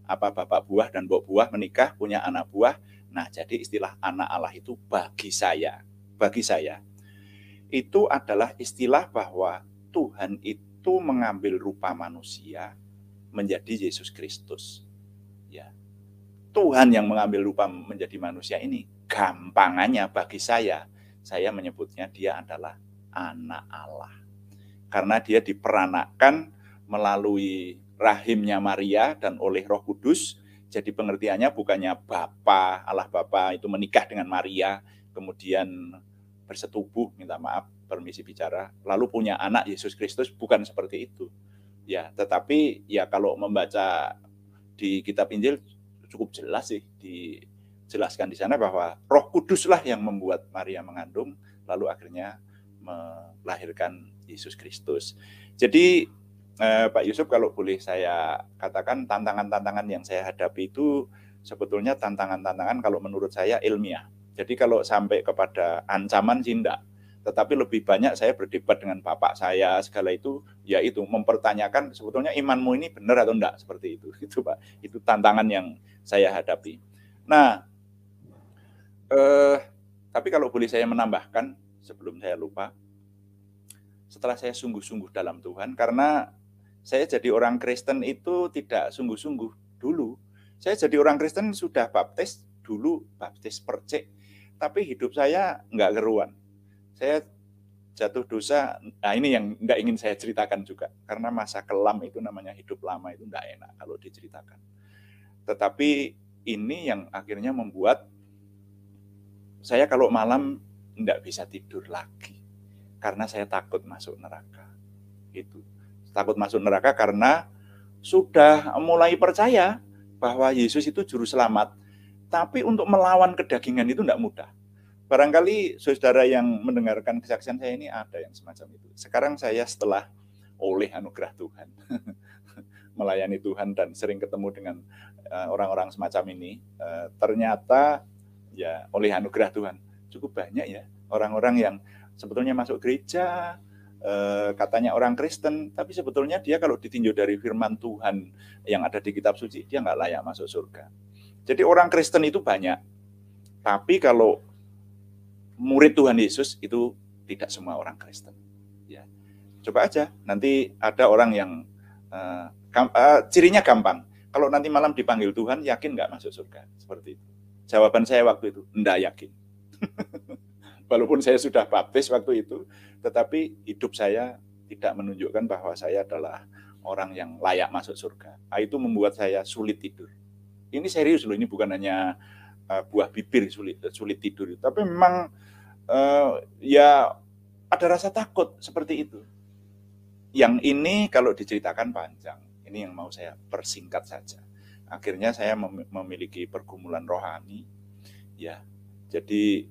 Apa bapak buah dan mbok buah menikah punya anak buah? Nah, jadi istilah anak Allah itu bagi saya itu adalah istilah bahwa Tuhan itu mengambil rupa manusia menjadi Yesus Kristus. Ya. Tuhan yang mengambil rupa menjadi manusia ini, gampangannya bagi saya menyebutnya dia adalah anak Allah. Karena dia diperanakkan melalui rahimnya Maria dan oleh Roh Kudus. Jadi pengertiannya bukannya Bapa, Allah Bapa itu menikah dengan Maria, kemudian bersetubuh, minta maaf, permisi bicara, lalu punya anak Yesus Kristus, bukan seperti itu. Ya, tetapi ya kalau membaca di kitab Injil cukup jelas sih dijelaskan di sana bahwa Roh Kuduslah yang membuat Maria mengandung, lalu akhirnya melahirkan Yesus Kristus. Jadi Pak Yusuf, kalau boleh saya katakan tantangan-tantangan yang saya hadapi itu sebetulnya tantangan-tantangan kalau menurut saya ilmiah. Jadi kalau sampai kepada ancaman sih enggak. Tetapi lebih banyak saya berdebat dengan bapak saya segala itu, yaitu mempertanyakan sebetulnya imanmu ini benar atau enggak, seperti itu. Itu Pak, itu tantangan yang saya hadapi. Nah, tapi kalau boleh saya menambahkan, sebelum saya lupa. Setelah saya sungguh-sungguh dalam Tuhan, karena saya jadi orang Kristen itu tidak sungguh-sungguh dulu. Saya jadi orang Kristen sudah baptis dulu, baptis percik, tapi hidup saya nggak keruan. Saya jatuh dosa, nah ini yang nggak ingin saya ceritakan juga, karena masa kelam itu namanya hidup lama itu nggak enak kalau diceritakan. Tetapi ini yang akhirnya membuat saya kalau malam nggak bisa tidur lagi, karena saya takut masuk neraka. Itu takut masuk neraka karena sudah mulai percaya bahwa Yesus itu juru selamat, tapi untuk melawan kedagingan itu tidak mudah. Barangkali saudara yang mendengarkan kesaksian saya ini ada yang semacam itu. Sekarang saya setelah oleh anugerah Tuhan melayani Tuhan dan sering ketemu dengan orang-orang semacam ini, ternyata ya oleh anugerah Tuhan cukup banyak ya orang-orang yang sebetulnya masuk gereja, katanya orang Kristen, tapi sebetulnya dia kalau ditinjau dari firman Tuhan yang ada di kitab suci, dia nggak layak masuk surga. Jadi orang Kristen itu banyak, tapi kalau murid Tuhan Yesus itu tidak semua orang Kristen. Ya, coba aja, nanti ada orang yang cirinya gampang. Kalau nanti malam dipanggil Tuhan, yakin nggak masuk surga? Seperti itu. Jawaban saya waktu itu, enggak yakin. Walaupun saya sudah baptis waktu itu, tetapi hidup saya tidak menunjukkan bahwa saya adalah orang yang layak masuk surga. Itu membuat saya sulit tidur. Ini serius loh, ini bukan hanya buah bibir sulit tidur, tapi memang ya ada rasa takut seperti itu. Yang ini kalau diceritakan panjang, ini yang mau saya persingkat saja. Akhirnya saya memiliki pergumulan rohani, ya. Jadi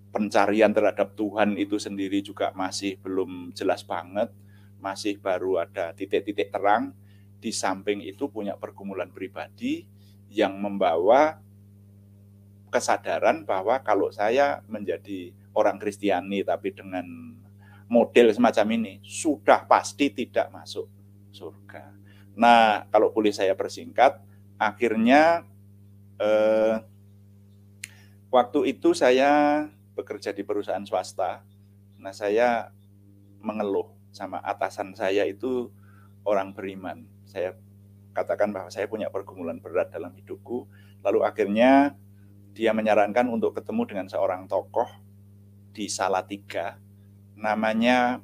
pencarian terhadap Tuhan itu sendiri juga masih belum jelas banget, masih baru ada titik-titik terang. Di samping itu punya pergumulan pribadi yang membawa kesadaran bahwa kalau saya menjadi orang Kristiani tapi dengan model semacam ini, sudah pasti tidak masuk surga. Nah, kalau boleh saya persingkat, akhirnya waktu itu saya bekerja di perusahaan swasta. Nah, saya mengeluh sama atasan saya itu orang beriman. Saya katakan bahwa saya punya pergumulan berat dalam hidupku. Lalu akhirnya dia menyarankan untuk ketemu dengan seorang tokoh di Salatiga, namanya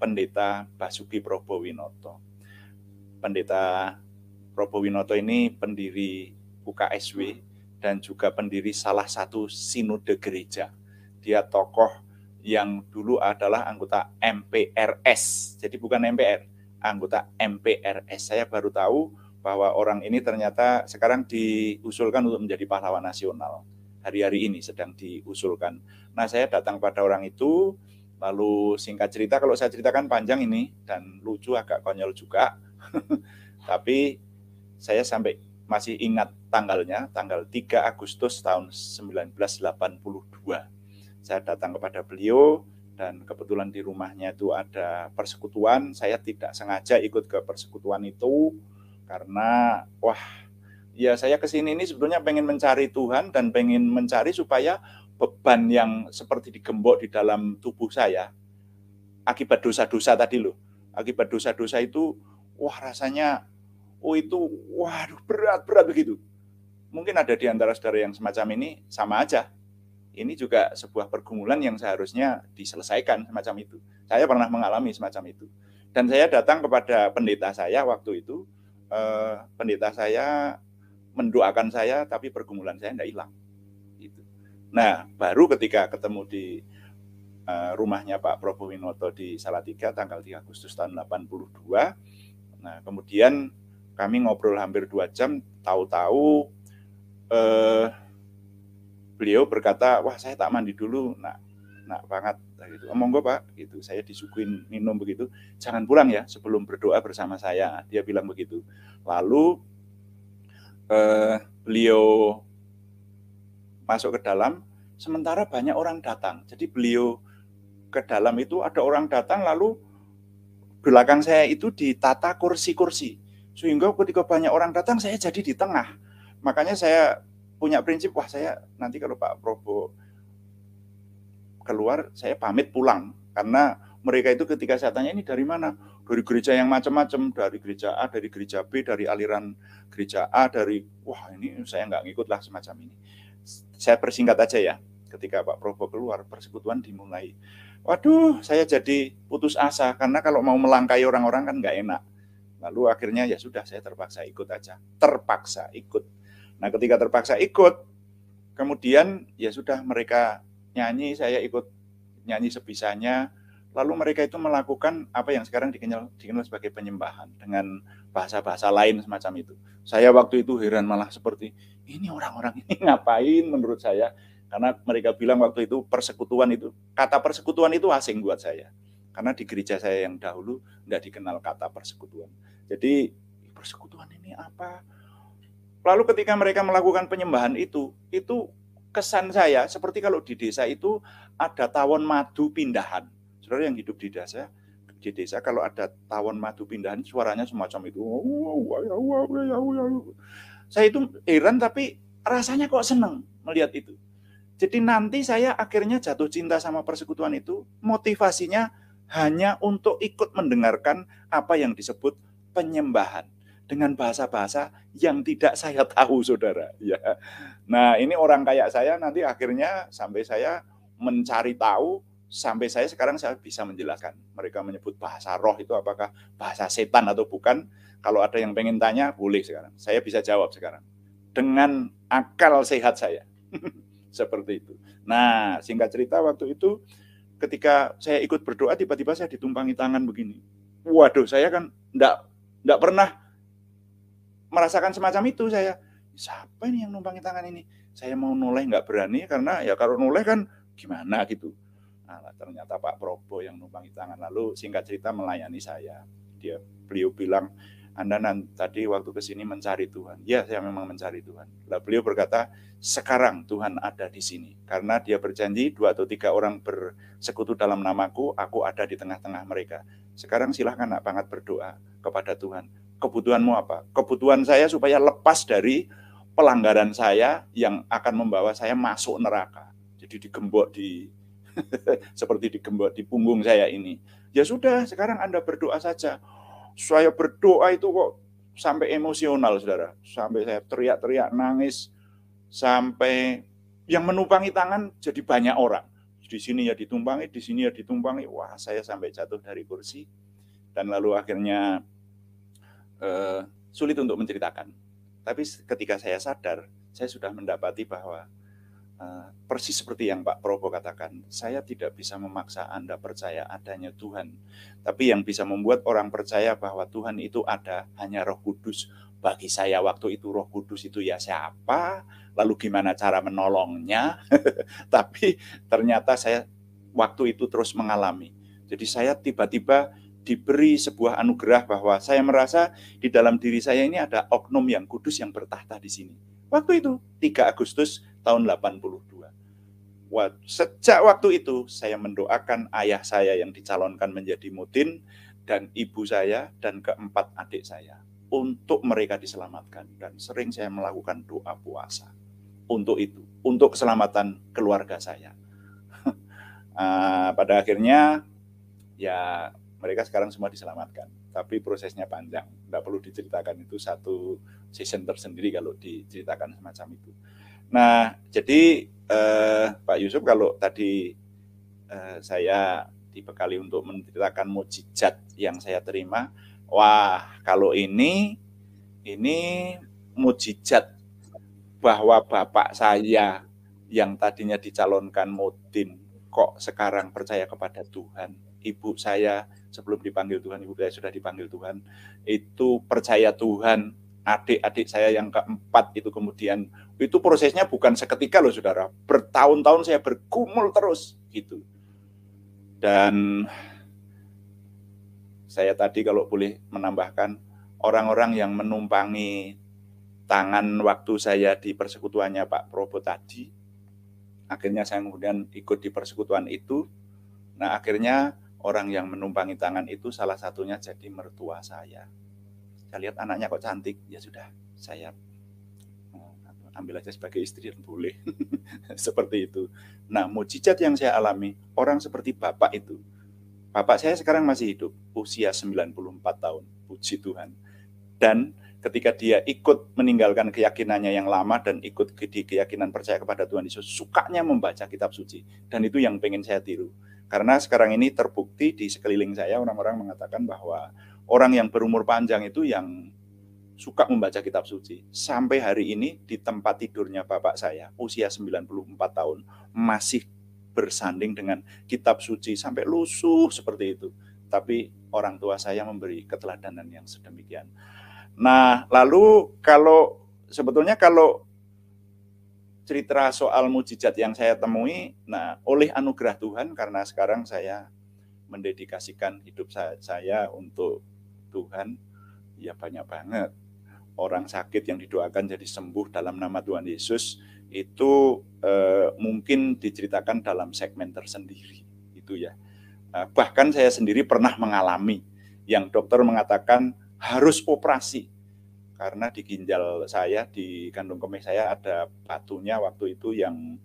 Pendeta Basuki Probowinoto. Pendeta Probowinoto ini pendiri UKSW dan juga pendiri salah satu sinode gereja. Dia tokoh yang dulu adalah anggota MPRS, jadi bukan MPR, anggota MPRS. Saya baru tahu bahwa orang ini ternyata sekarang diusulkan untuk menjadi pahlawan nasional. Hari-hari ini sedang diusulkan. Nah, saya datang pada orang itu, lalu singkat cerita, kalau saya ceritakan panjang ini, dan lucu, agak konyol juga, tapi saya sampai masih ingat tanggalnya, tanggal 3 Agustus tahun 1982. Saya datang kepada beliau, dan kebetulan di rumahnya itu ada persekutuan. Saya tidak sengaja ikut ke persekutuan itu, karena ya saya kesini ini sebetulnya pengen mencari Tuhan, dan pengen mencari supaya beban yang seperti digembok di dalam tubuh saya, akibat dosa-dosa tadi loh, akibat dosa-dosa itu, rasanya itu, waduh, berat begitu. Mungkin ada di antara saudara yang semacam ini, sama aja. Ini juga sebuah pergumulan yang seharusnya diselesaikan semacam itu. Saya pernah mengalami semacam itu. Dan saya datang kepada pendeta saya waktu itu, pendeta saya mendoakan saya, tapi pergumulan saya tidak hilang. Gitu. Nah, baru ketika ketemu di rumahnya Pak Probowinoto di Salatiga, tanggal 3 Agustus tahun 82, nah kemudian kami ngobrol hampir 2 jam, tahu-tahu beliau berkata, saya tak mandi dulu, nak banget, gitu. Monggo Pak, gitu. Saya disuguhin minum begitu, jangan pulang ya sebelum berdoa bersama saya, dia bilang begitu. Lalu beliau masuk ke dalam, sementara banyak orang datang. Jadi beliau ke dalam itu ada orang datang, lalu belakang saya itu ditata kursi-kursi. Sehingga ketika banyak orang datang, saya jadi di tengah. Makanya saya punya prinsip, saya nanti kalau Pak Probo keluar, saya pamit pulang. Karena mereka itu ketika saya tanya, ini dari mana? Dari gereja yang macam-macam, dari gereja A, dari gereja B, dari aliran gereja A, dari, wah ini saya nggak ngikut lah semacam ini. Saya persingkat aja ya, ketika Pak Probo keluar, persekutuan dimulai. Waduh, saya jadi putus asa, karena kalau mau melangkai orang-orang kan nggak enak. Lalu akhirnya ya sudah, saya terpaksa ikut aja. Terpaksa ikut. Nah ketika terpaksa ikut, kemudian ya sudah mereka nyanyi, saya ikut nyanyi sebisanya. Lalu mereka itu melakukan apa yang sekarang dikenal sebagai penyembahan dengan bahasa-bahasa lain semacam itu. Saya waktu itu heran, malah seperti ini orang-orang ini ngapain menurut saya, karena mereka bilang waktu itu persekutuan itu, kata persekutuan itu asing buat saya. Karena di gereja saya yang dahulu nggak dikenal kata persekutuan. Jadi persekutuan ini apa? Lalu ketika mereka melakukan penyembahan itu kesan saya seperti kalau di desa itu ada tawon madu pindahan. Saudara yang hidup di desa kalau ada tawon madu pindahan suaranya semacam itu. Saya itu heran tapi rasanya kok senang melihat itu. Jadi nanti saya akhirnya jatuh cinta sama persekutuan itu, motivasinya hanya untuk ikut mendengarkan apa yang disebut penyembahan dengan bahasa-bahasa yang tidak saya tahu, saudara. Ya. Nah, ini orang kayak saya nanti akhirnya sampai saya mencari tahu, sampai saya sekarang saya bisa menjelaskan. Mereka menyebut bahasa roh itu apakah bahasa setan atau bukan. Kalau ada yang pengen tanya, boleh sekarang. Saya bisa jawab sekarang. Dengan akal sehat saya. Seperti itu. Nah, singkat cerita waktu itu, ketika saya ikut berdoa, tiba-tiba saya ditumpangi tangan begini. Waduh, saya kan enggak pernah merasakan semacam itu saya. Siapa ini yang numpangi tangan ini? Saya mau noleh nggak berani, karena ya kalau noleh kan gimana gitu. Nah, ternyata Pak Probo yang numpangi tangan. Lalu singkat cerita melayani saya. Beliau bilang, Anda tadi waktu kesini mencari Tuhan. Ya, saya memang mencari Tuhan. Lalu beliau berkata, sekarang Tuhan ada di sini. Karena dia berjanji 2 atau 3 orang bersekutu dalam namaku, aku ada di tengah-tengah mereka. Sekarang silahkan nak banget berdoa kepada Tuhan. Kebutuhanmu apa? Kebutuhan saya supaya lepas dari pelanggaran saya yang akan membawa saya masuk neraka. Jadi digembok seperti digembok di punggung saya ini. Ya sudah, sekarang Anda berdoa saja. Saya berdoa itu kok sampai emosional, saudara. Sampai saya teriak-teriak, nangis. Sampai yang menumpangi tangan jadi banyak orang. Di sini ya ditumpangi, di sini ya ditumpangi. Wah, saya sampai jatuh dari kursi. Dan lalu akhirnya sulit untuk menceritakan. Tapi ketika saya sadar, saya sudah mendapati bahwa persis seperti yang Pak Probo katakan, saya tidak bisa memaksa Anda percaya adanya Tuhan. Tapi yang bisa membuat orang percaya bahwa Tuhan itu ada hanya Roh Kudus. Bagi saya waktu itu Roh Kudus itu ya siapa, lalu gimana cara menolongnya. Tapi ternyata saya waktu itu terus mengalami. Jadi saya tiba-tiba diberi sebuah anugerah bahwa saya merasa di dalam diri saya ini ada oknum yang kudus yang bertahta di sini. Waktu itu 3 Agustus tahun 82. Sejak waktu itu saya mendoakan ayah saya yang dicalonkan menjadi mutin dan ibu saya dan keempat adik saya untuk mereka diselamatkan, dan sering saya melakukan doa puasa untuk itu, untuk keselamatan keluarga saya. Pada akhirnya ya mereka sekarang semua diselamatkan, tapi prosesnya panjang, tidak perlu diceritakan, itu satu season tersendiri kalau diceritakan semacam itu. Nah, jadi Pak Yusuf, kalau tadi saya dibekali untuk menceritakan mukjizat yang saya terima, wah kalau ini mukjizat bahwa bapak saya yang tadinya dicalonkan mutin kok sekarang percaya kepada Tuhan. Ibu saya sebelum dipanggil Tuhan, ibu saya sudah dipanggil Tuhan, itu percaya Tuhan. Adik-adik saya yang keempat itu kemudian, itu prosesnya bukan seketika loh saudara, bertahun-tahun saya bergumul terus gitu. Dan saya tadi kalau boleh menambahkan, orang-orang yang menumpangi tangan waktu saya di persekutuannya Pak Probo tadi, akhirnya saya kemudian ikut di persekutuan itu. Nah akhirnya orang yang menumpangi tangan itu salah satunya jadi mertua saya. Saya lihat anaknya kok cantik, ya sudah, saya ambil aja sebagai istri dan boleh. Seperti itu. Nah, mukjizat yang saya alami, orang seperti Bapak itu. Bapak saya sekarang masih hidup, usia 94 tahun, puji Tuhan. Dan ketika dia ikut meninggalkan keyakinannya yang lama dan ikut di keyakinan percaya kepada Tuhan Yesus, sukanya membaca kitab suci. Dan itu yang pengen saya tiru. Karena sekarang ini terbukti di sekeliling saya, orang-orang mengatakan bahwa orang yang berumur panjang itu yang suka membaca kitab suci. Sampai hari ini di tempat tidurnya bapak saya, usia 94 tahun, masih bersanding dengan kitab suci sampai lusuh seperti itu. Tapi orang tua saya memberi keteladanan yang sedemikian. Nah, lalu sebetulnya kalau cerita soal mukjizat yang saya temui, nah oleh anugerah Tuhan, karena sekarang saya mendedikasikan hidup saya untuk Tuhan, ya banyak banget orang sakit yang didoakan jadi sembuh dalam nama Tuhan Yesus, itu mungkin diceritakan dalam segmen tersendiri, itu ya. Bahkan saya sendiri pernah mengalami yang dokter mengatakan harus operasi karena di ginjal saya, di kandung kemih saya ada batunya waktu itu yang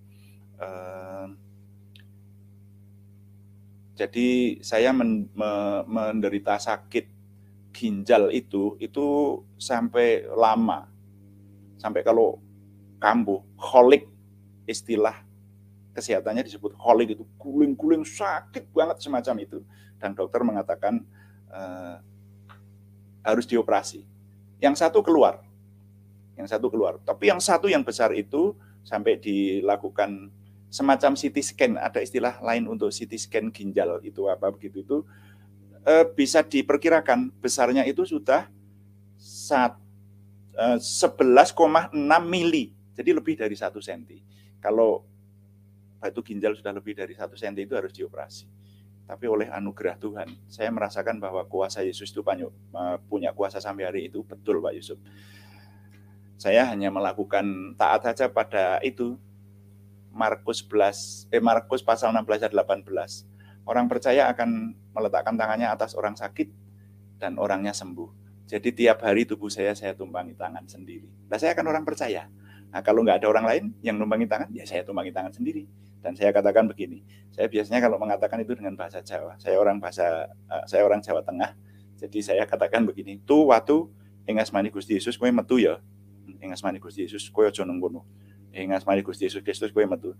jadi saya menderita sakit ginjal itu sampai lama, sampai kalau kambuh, kolik, istilah kesehatannya disebut kolik, itu guling-guling sakit banget semacam itu, dan dokter mengatakan harus dioperasi. Yang satu keluar, tapi yang satu yang besar itu sampai dilakukan semacam CT scan, ada istilah lain untuk CT scan ginjal itu apa begitu itu. Bisa diperkirakan besarnya itu sudah 11,6 mili, jadi lebih dari 1 cm. Kalau batu ginjal sudah lebih dari 1 cm itu harus dioperasi. Tapi oleh anugerah Tuhan, saya merasakan bahwa kuasa Yesus itu punya kuasa sampai hari itu, betul Pak Yusuf. Saya hanya melakukan taat saja pada itu, Markus pasal 16 ayat 18. Orang percaya akan meletakkan tangannya atas orang sakit dan orangnya sembuh. Jadi tiap hari tubuh saya tumpangi tangan sendiri. Nah, saya akan orang percaya. Nah, kalau nggak ada orang lain yang numpangi tangan, ya saya tumpangi tangan sendiri. Dan saya katakan begini, saya biasanya kalau mengatakan itu dengan bahasa Jawa. Saya orang Jawa Tengah. Jadi saya katakan begini, tuh waktu engasmani Gusti Yesus kowe metu ya. Engasmani Gusti Yesus kowe aja nang kono. Engasmani Gusti Yesus Kristus kowe metu.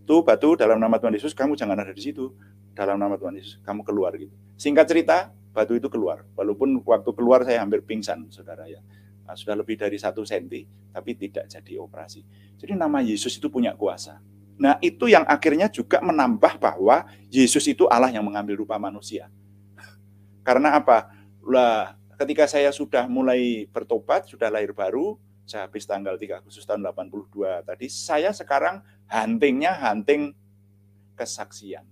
Tuh batu dalam nama Tuhan Yesus kamu jangan ada di situ. Dalam nama Tuhan Yesus kamu keluar gitu. Singkat cerita, batu itu keluar. Walaupun waktu keluar saya hampir pingsan, saudara ya. Nah, sudah lebih dari 1 cm, tapi tidak jadi operasi. Jadi nama Yesus itu punya kuasa. Nah, itu yang akhirnya juga menambah bahwa Yesus itu Allah yang mengambil rupa manusia. Karena apa? Lah, ketika saya sudah mulai bertobat, sudah lahir baru, saya habis tanggal 3 Agustus tahun 82 tadi, saya sekarang hunting kesaksian.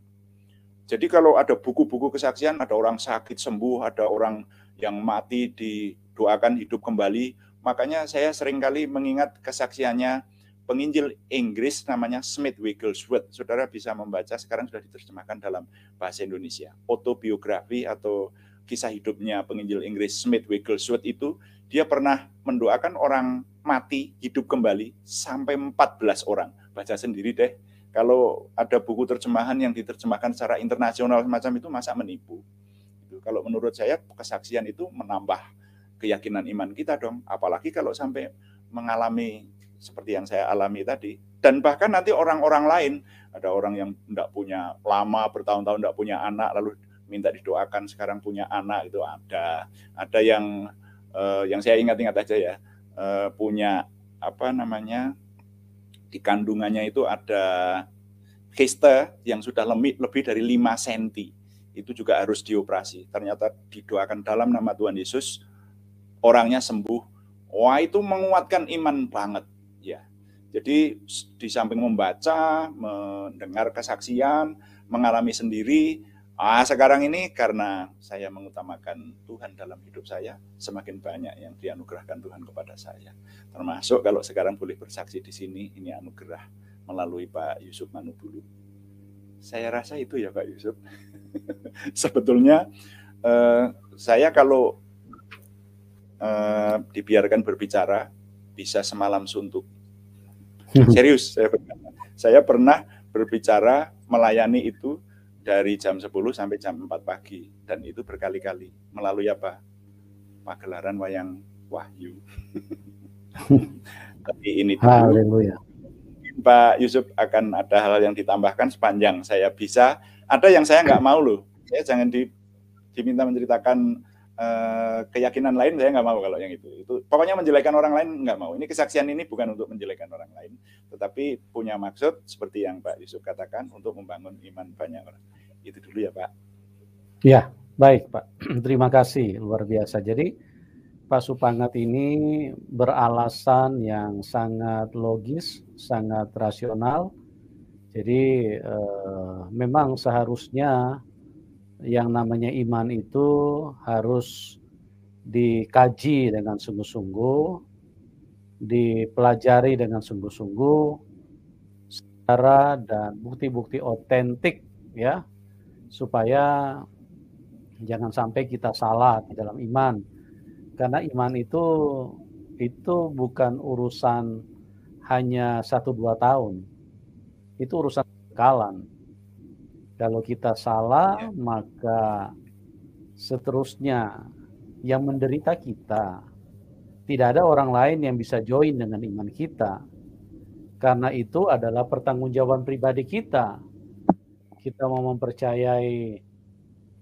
Jadi kalau ada buku-buku kesaksian, ada orang sakit sembuh, ada orang yang mati didoakan hidup kembali, makanya saya seringkali mengingat kesaksiannya penginjil Inggris namanya Smith Wigglesworth. Saudara bisa membaca, sekarang sudah diterjemahkan dalam bahasa Indonesia. Autobiografi atau kisah hidupnya penginjil Inggris Smith Wigglesworth itu, dia pernah mendoakan orang mati hidup kembali sampai 14 orang. Baca sendiri deh. Kalau ada buku terjemahan yang diterjemahkan secara internasional semacam itu, masa menipu? Kalau menurut saya kesaksian itu menambah keyakinan iman kita dong. Apalagi kalau sampai mengalami seperti yang saya alami tadi. Dan bahkan nanti orang-orang lain, ada orang yang tidak punya lama, bertahun-tahun tidak punya anak, lalu minta didoakan sekarang punya anak, itu ada. Ada yang saya ingat-ingat aja ya, punya apa namanya, di kandungannya itu ada kiste yang sudah lebih dari 5 cm. Itu juga harus dioperasi. Ternyata didoakan dalam nama Tuhan Yesus, orangnya sembuh. Wah, itu menguatkan iman banget ya. Jadi di samping membaca, mendengar kesaksian, mengalami sendiri, sekarang ini karena saya mengutamakan Tuhan dalam hidup saya, semakin banyak yang dianugerahkan Tuhan kepada saya. Termasuk kalau sekarang boleh bersaksi di sini, ini anugerah melalui Pak Yusuf Manubulu. Saya rasa itu ya Pak Yusuf. Sebetulnya saya kalau dibiarkan berbicara bisa semalam suntuk. Serius, saya pernah berbicara melayani itu dari jam 10 sampai jam 4 pagi, dan itu berkali-kali melalui apa? Pagelaran Wayang Wahyu. Tapi ini dulu. Haleluya. Pak Yusuf akan ada hal yang ditambahkan sepanjang saya bisa. Ada yang saya nggak mau loh. Saya jangan diminta menceritakan keyakinan lain, saya nggak mau kalau yang itu. Pokoknya menjelekan orang lain nggak mau. Ini kesaksian ini bukan untuk menjelekan orang lain, tetapi punya maksud seperti yang Pak Yusuf katakan, untuk membangun iman banyak orang. Itu dulu ya Pak. Ya, baik Pak. Terima kasih, luar biasa. Jadi Pak Supangat ini beralasan yang sangat logis, sangat rasional. Jadi memang seharusnya yang namanya iman itu harus dikaji dengan sungguh-sungguh, dipelajari dengan sungguh-sungguh, secara dan bukti-bukti otentik ya, supaya jangan sampai kita salah di dalam iman. Karena iman itu bukan urusan hanya 1-2 tahun. Itu urusan kekalan. Kalau kita salah, maka seterusnya yang menderita kita. Tidak ada orang lain yang bisa join dengan iman kita. Karena itu adalah pertanggungjawaban pribadi kita. Kita mau mempercayai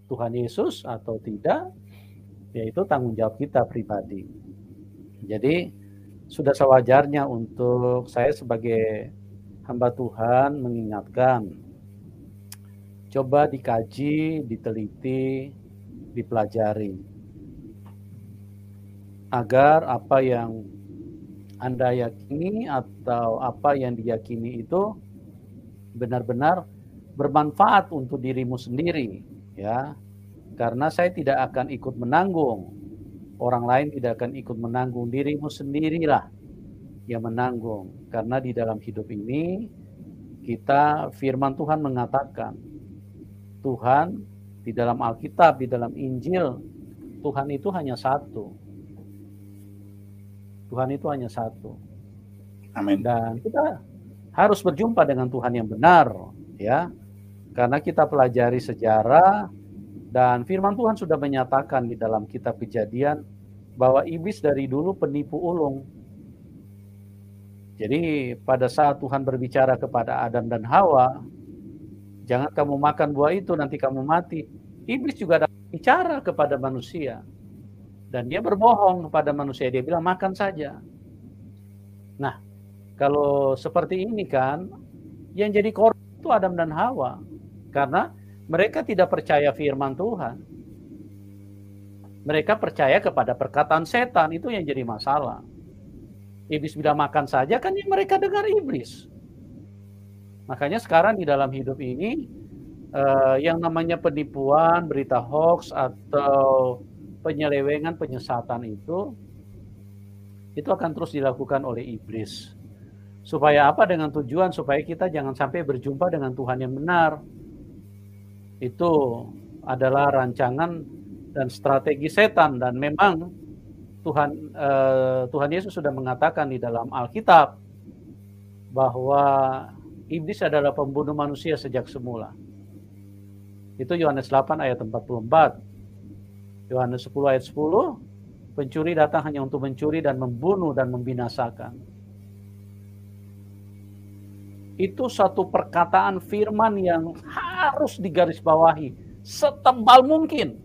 Tuhan Yesus atau tidak, yaitu tanggung jawab kita pribadi. Jadi sudah sewajarnya untuk saya sebagai hamba Tuhan mengingatkan, coba dikaji, diteliti, dipelajari, agar apa yang Anda yakini atau apa yang diyakini itu benar-benar bermanfaat untuk dirimu sendiri, ya. Karena saya tidak akan ikut menanggung, orang lain tidak akan ikut menanggung, dirimu sendirilah yang menanggung. Karena di dalam hidup ini kita, firman Tuhan mengatakan, Tuhan di dalam Alkitab, di dalam Injil, Tuhan itu hanya satu. Tuhan itu hanya satu. Amin. Dan kita harus berjumpa dengan Tuhan yang benar, ya. Karena kita pelajari sejarah, dan firman Tuhan sudah menyatakan di dalam kitab Kejadian bahwa iblis dari dulu penipu ulung. Jadi pada saat Tuhan berbicara kepada Adam dan Hawa, jangan kamu makan buah itu, nanti kamu mati. Iblis juga dapat bicara kepada manusia. Dan dia berbohong kepada manusia. Dia bilang, makan saja. Nah, kalau seperti ini kan, yang jadi korban itu Adam dan Hawa. Karena mereka tidak percaya firman Tuhan. Mereka percaya kepada perkataan setan. Itu yang jadi masalah. Iblis bilang makan saja, kan yang mereka dengar iblis. Makanya sekarang di dalam hidup ini yang namanya penipuan, berita hoax atau penyelewengan, penyesatan itu akan terus dilakukan oleh iblis. Supaya apa? Dengan tujuan supaya kita jangan sampai berjumpa dengan Tuhan yang benar. Itu adalah rancangan dan strategi setan, dan memang Tuhan Yesus sudah mengatakan di dalam Alkitab bahwa iblis adalah pembunuh manusia sejak semula. Itu Yohanes 8 ayat 44. Yohanes 10 ayat 10, pencuri datang hanya untuk mencuri dan membunuh dan membinasakan. Itu satu perkataan firman yang harus digarisbawahi setebal mungkin,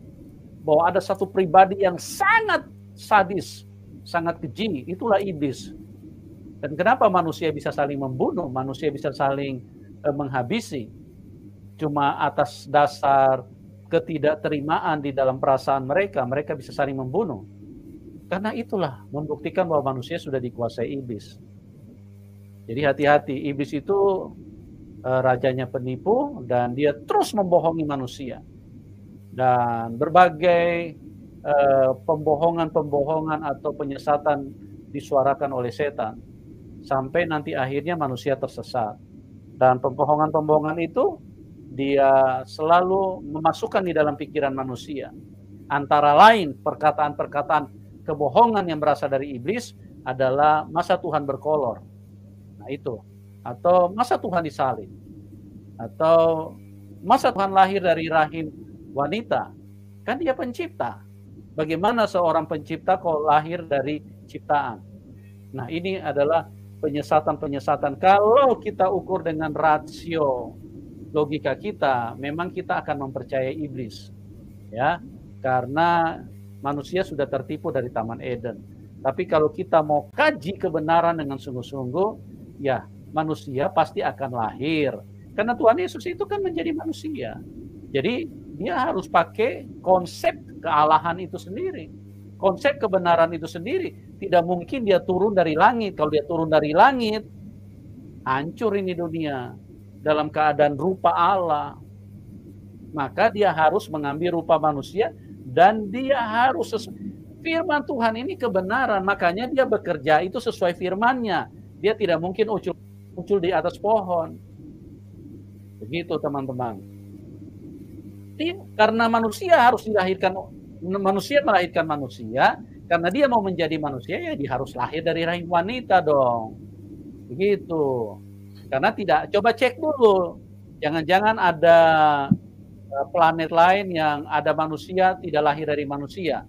bahwa ada satu pribadi yang sangat sadis, sangat keji, itulah iblis. Dan kenapa manusia bisa saling membunuh, manusia bisa saling menghabisi? Cuma atas dasar ketidakterimaan di dalam perasaan mereka, mereka bisa saling membunuh. Karena itulah membuktikan bahwa manusia sudah dikuasai iblis. Jadi hati-hati, iblis itu rajanya penipu, dan dia terus membohongi manusia. Dan berbagai pembohongan atau penyesatan disuarakan oleh setan. Sampai nanti akhirnya manusia tersesat. Dan pembohongan itu dia selalu memasukkan di dalam pikiran manusia. Antara lain perkataan-perkataan kebohongan yang berasal dari iblis adalah masa Tuhan berkolor. Nah itu. Atau masa Tuhan disalib? Atau masa Tuhan lahir dari rahim wanita? Kan dia pencipta. Bagaimana seorang pencipta kalau lahir dari ciptaan? Nah ini adalah penyesatan-penyesatan. Kalau kita ukur dengan rasio logika kita, memang kita akan mempercayai iblis. Ya, karena manusia sudah tertipu dari Taman Eden. Tapi kalau kita mau kaji kebenaran dengan sungguh-sungguh, ya manusia pasti akan lahir. Karena Tuhan Yesus itu kan menjadi manusia. Jadi dia harus pakai konsep kealahan itu sendiri. Konsep kebenaran itu sendiri. Tidak mungkin dia turun dari langit. Kalau dia turun dari langit, hancur ini dunia. Dalam keadaan rupa Allah. Maka dia harus mengambil rupa manusia. Dan dia harus firman Tuhan ini kebenaran. Makanya dia bekerja itu sesuai firmannya. Dia tidak mungkin muncul di atas pohon. Begitu teman-teman. Karena manusia harus dilahirkan, manusia melahirkan manusia, karena dia mau menjadi manusia, ya dia harus lahir dari rahim wanita dong. Begitu. Karena tidak, coba cek dulu. Jangan-jangan ada planet lain yang ada manusia tidak lahir dari manusia.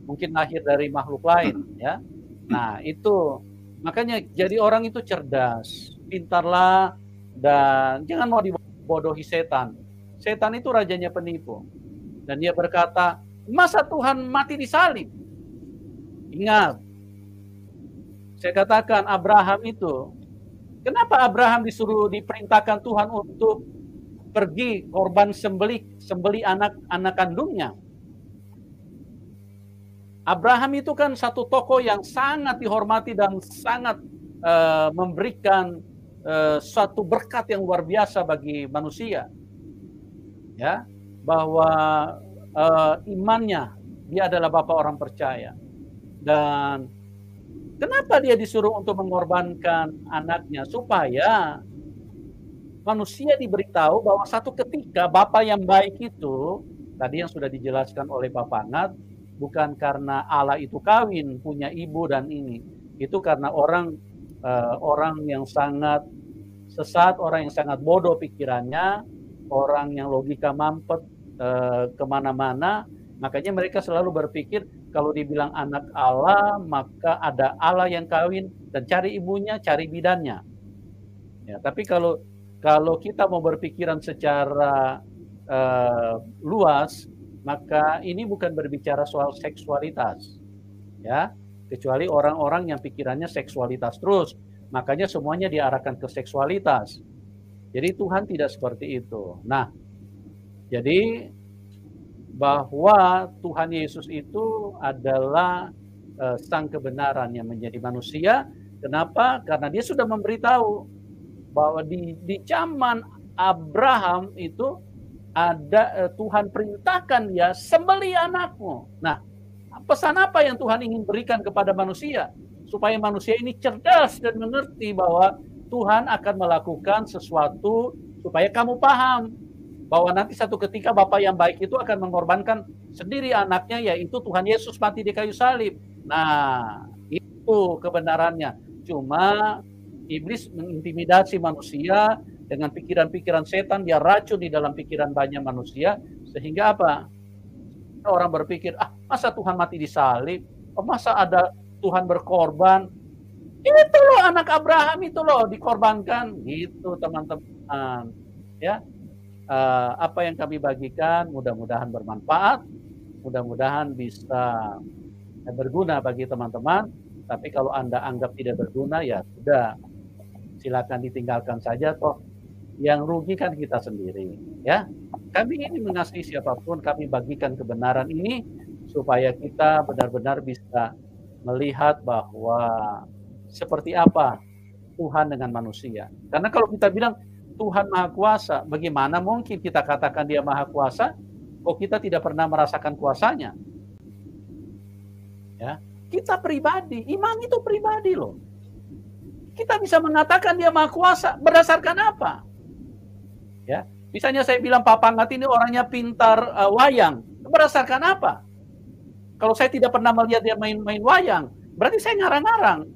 Mungkin lahir dari makhluk lain, ya. Nah, itu. Makanya jadi orang itu cerdas, pintarlah, dan jangan mau dibodohi setan. Setan itu rajanya penipu. Dan dia berkata, masa Tuhan mati disalib? Ingat, saya katakan Abraham itu, kenapa Abraham diperintahkan Tuhan untuk pergi korban sembeli anak kandungnya? Abraham itu kan satu tokoh yang sangat dihormati dan sangat memberikan suatu berkat yang luar biasa bagi manusia. Ya, bahwa imannya, dia adalah bapak orang percaya. Dan kenapa dia disuruh untuk mengorbankan anaknya? Supaya manusia diberitahu bahwa satu ketika bapak yang baik itu, tadi yang sudah dijelaskan oleh Bapak Nat, bukan karena Allah itu kawin, punya ibu dan ini. Itu karena orang yang sangat sesat, orang yang sangat bodoh pikirannya, orang yang logika mampet kemana-mana. Makanya mereka selalu berpikir kalau dibilang anak Allah, maka ada Allah yang kawin dan cari ibunya, cari bidannya. Ya, tapi kalau kita mau berpikiran secara luas, maka ini bukan berbicara soal seksualitas, ya, kecuali orang-orang yang pikirannya seksualitas terus, makanya semuanya diarahkan ke seksualitas. Jadi Tuhan tidak seperti itu. Nah, jadi bahwa Tuhan Yesus itu adalah sang kebenaran yang menjadi manusia. Kenapa? Karena dia sudah memberitahu bahwa di zaman Abraham itu ada Tuhan perintahkan dia sembelih anakmu. Nah, pesan apa yang Tuhan ingin berikan kepada manusia? Supaya manusia ini cerdas dan mengerti bahwa Tuhan akan melakukan sesuatu supaya kamu paham bahwa nanti satu ketika Bapa yang baik itu akan mengorbankan sendiri anaknya, yaitu Tuhan Yesus mati di kayu salib. Nah, itu kebenarannya. Cuma iblis mengintimidasi manusia dengan pikiran-pikiran setan, dia racun di dalam pikiran banyak manusia, sehingga apa? Orang berpikir, masa Tuhan mati disalib? Masa ada Tuhan berkorban? Itu loh anak Abraham itu loh dikorbankan, gitu teman-teman. Ya, apa yang kami bagikan mudah-mudahan bermanfaat, mudah-mudahan bisa berguna bagi teman-teman. Tapi kalau Anda anggap tidak berguna, ya sudah, silakan ditinggalkan saja. Toh yang rugi kan kita sendiri, ya. Kami ini mengasihi siapapun, kami bagikan kebenaran ini supaya kita benar-benar bisa melihat bahwa seperti apa Tuhan dengan manusia. Karena kalau kita bilang Tuhan Maha Kuasa, bagaimana mungkin kita katakan Dia Maha Kuasa kok kita tidak pernah merasakan kuasanya? Ya, kita pribadi, iman itu pribadi loh. Kita bisa mengatakan Dia Maha Kuasa berdasarkan apa? Ya, misalnya saya bilang Pak Pangat ini orangnya pintar wayang, berdasarkan apa? Kalau saya tidak pernah melihat dia main wayang, berarti saya ngarang-ngarang.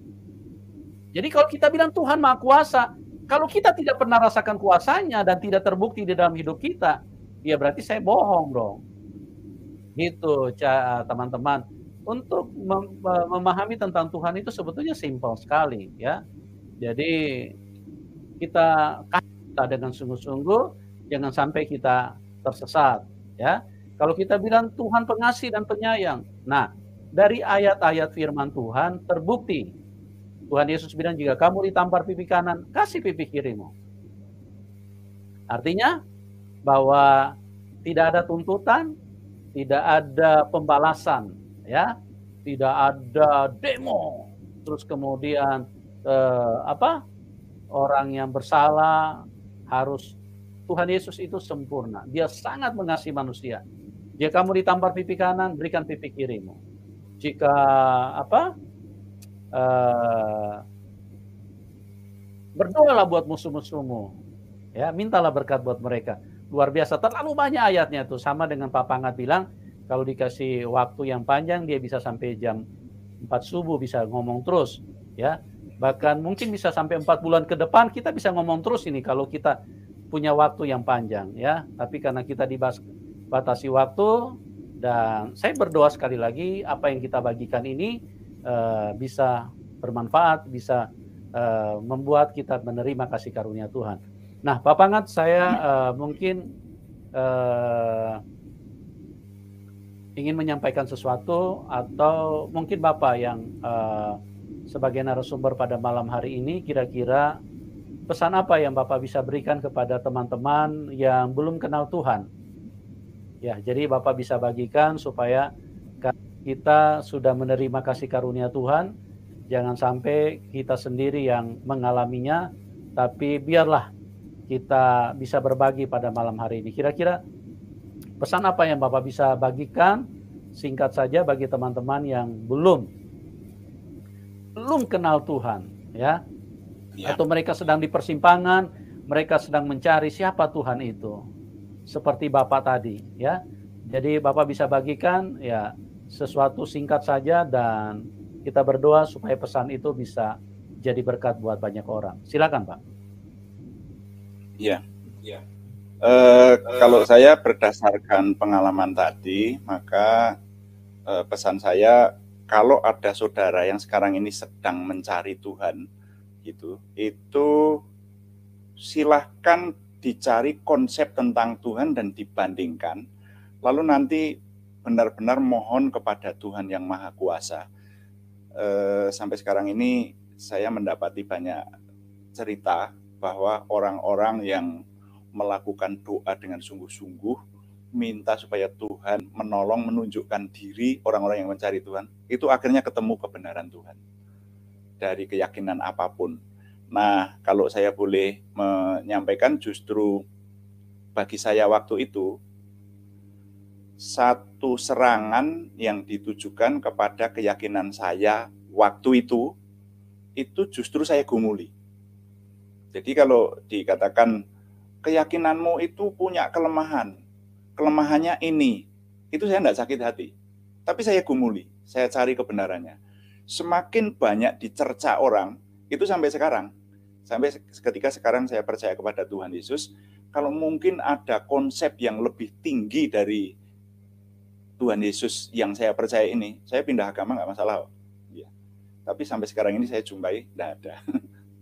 Jadi kalau kita bilang Tuhan Maha Kuasa, kalau kita tidak pernah rasakan kuasanya dan tidak terbukti di dalam hidup kita, ya berarti saya bohong dong. Gitu, teman-teman. Untuk memahami tentang Tuhan itu sebetulnya simpel sekali, ya. Jadi kita dengan sungguh-sungguh, jangan sampai kita tersesat, ya. Kalau kita bilang Tuhan pengasih dan penyayang, nah dari ayat-ayat firman Tuhan terbukti. Tuhan Yesus bilang, jika kamu ditampar pipi kanan, kasih pipi kirimu. Artinya bahwa tidak ada tuntutan, tidak ada pembalasan, ya, tidak ada demo, terus kemudian orang yang bersalah harus, Tuhan Yesus itu sempurna, dia sangat mengasihi manusia. Jika kamu ditampar pipi kanan, berikan pipi kirimu. Jika berdoalah buat musuh-musuhmu, ya, mintalah berkat buat mereka. Luar biasa, terlalu banyak ayatnya tuh. Sama dengan Pak Pangat bilang, kalau dikasih waktu yang panjang, dia bisa sampai jam 4 subuh bisa ngomong terus, ya. Bahkan mungkin bisa sampai 4 bulan ke depan kita bisa ngomong terus ini kalau kita punya waktu yang panjang, ya. Tapi karena kita dibatasi waktu, dan saya berdoa sekali lagi apa yang kita bagikan ini bisa bermanfaat, bisa membuat kita menerima kasih karunia Tuhan. Nah, Pak Pangat, saya mungkin ingin menyampaikan sesuatu, atau mungkin Bapak yang sebagai narasumber pada malam hari ini, kira-kira pesan apa yang Bapak bisa berikan kepada teman-teman yang belum kenal Tuhan? Ya, jadi Bapak bisa bagikan supaya kita sudah menerima kasih karunia Tuhan, jangan sampai kita sendiri yang mengalaminya, tapi biarlah kita bisa berbagi pada malam hari ini. Kira-kira pesan apa yang Bapak bisa bagikan singkat saja bagi teman-teman yang belum kenal Tuhan, ya? Atau mereka sedang di persimpangan, mereka sedang mencari siapa Tuhan itu. Seperti Bapak tadi, ya. Jadi Bapak bisa bagikan ya sesuatu singkat saja, dan kita berdoa supaya pesan itu bisa jadi berkat buat banyak orang. Silakan, Pak. Ya. Kalau saya berdasarkan pengalaman tadi, maka pesan saya, kalau ada saudara yang sekarang ini sedang mencari Tuhan, gitu, itu silahkan dicari konsep tentang Tuhan dan dibandingkan, lalu nanti benar-benar mohon kepada Tuhan yang Maha Kuasa. Sampai sekarang ini saya mendapati banyak cerita bahwa orang-orang yang melakukan doa dengan sungguh-sungguh, minta supaya Tuhan menolong, menunjukkan diri orang-orang yang mencari Tuhan, itu akhirnya ketemu kebenaran Tuhan dari keyakinan apapun. Nah, kalau saya boleh menyampaikan, justru bagi saya waktu itu satu serangan yang ditujukan kepada keyakinan saya waktu itu justru saya gumuli. Jadi kalau dikatakan keyakinanmu itu punya kelemahan, kelemahannya ini, itu saya tidak sakit hati. Tapi saya gumuli, saya cari kebenarannya. Semakin banyak dicerca orang, itu sampai sekarang, sampai ketika sekarang saya percaya kepada Tuhan Yesus, kalau mungkin ada konsep yang lebih tinggi dari Tuhan Yesus yang saya percaya ini, saya pindah agama nggak masalah. Ya. Tapi sampai sekarang ini saya jumpai, tidak ada.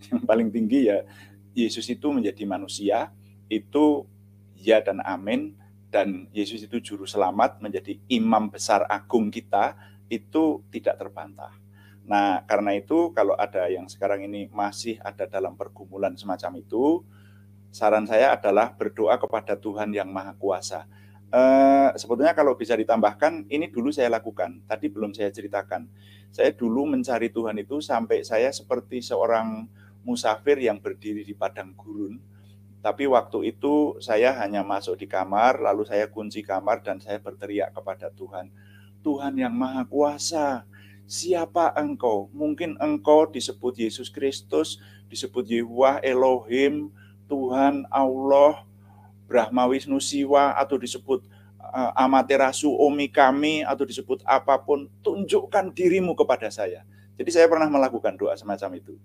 Yang paling tinggi ya, Yesus itu menjadi manusia, itu ya dan amin, dan Yesus itu juru selamat, menjadi imam besar agung kita, itu tidak terbantah. Nah, karena itu kalau ada yang sekarang ini masih ada dalam pergumulan semacam itu, saran saya adalah berdoa kepada Tuhan yang Maha Kuasa. Sebetulnya kalau bisa ditambahkan, ini dulu saya lakukan, tadi belum saya ceritakan. Saya dulu mencari Tuhan itu sampai saya seperti seorang musafir yang berdiri di padang gurun. Tapi waktu itu saya hanya masuk di kamar, lalu saya kunci kamar dan saya berteriak kepada Tuhan. Tuhan yang Maha Kuasa, siapa engkau? Mungkin engkau disebut Yesus Kristus, disebut Yehuwah Elohim, Tuhan Allah, Brahma Wisnu Siwa, atau disebut Amaterasu Omi Kami, atau disebut apapun, tunjukkan dirimu kepada saya. Jadi saya pernah melakukan doa semacam itu.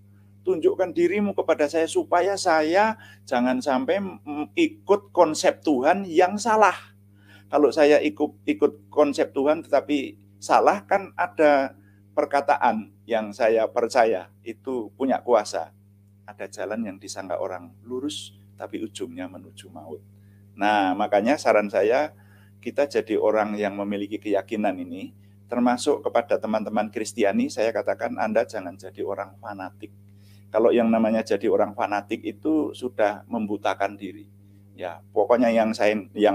tunjukkan dirimu kepada saya supaya saya jangan sampai ikut konsep Tuhan yang salah. Kalau saya ikut konsep Tuhan tetapi salah, kan ada perkataan yang saya percaya itu punya kuasa. Ada jalan yang disangka orang lurus tapi ujungnya menuju maut. Nah, makanya saran saya, kita jadi orang yang memiliki keyakinan ini, termasuk kepada teman-teman Kristiani, saya katakan Anda jangan jadi orang fanatik. Kalau yang namanya jadi orang fanatik itu sudah membutakan diri. Ya, pokoknya yang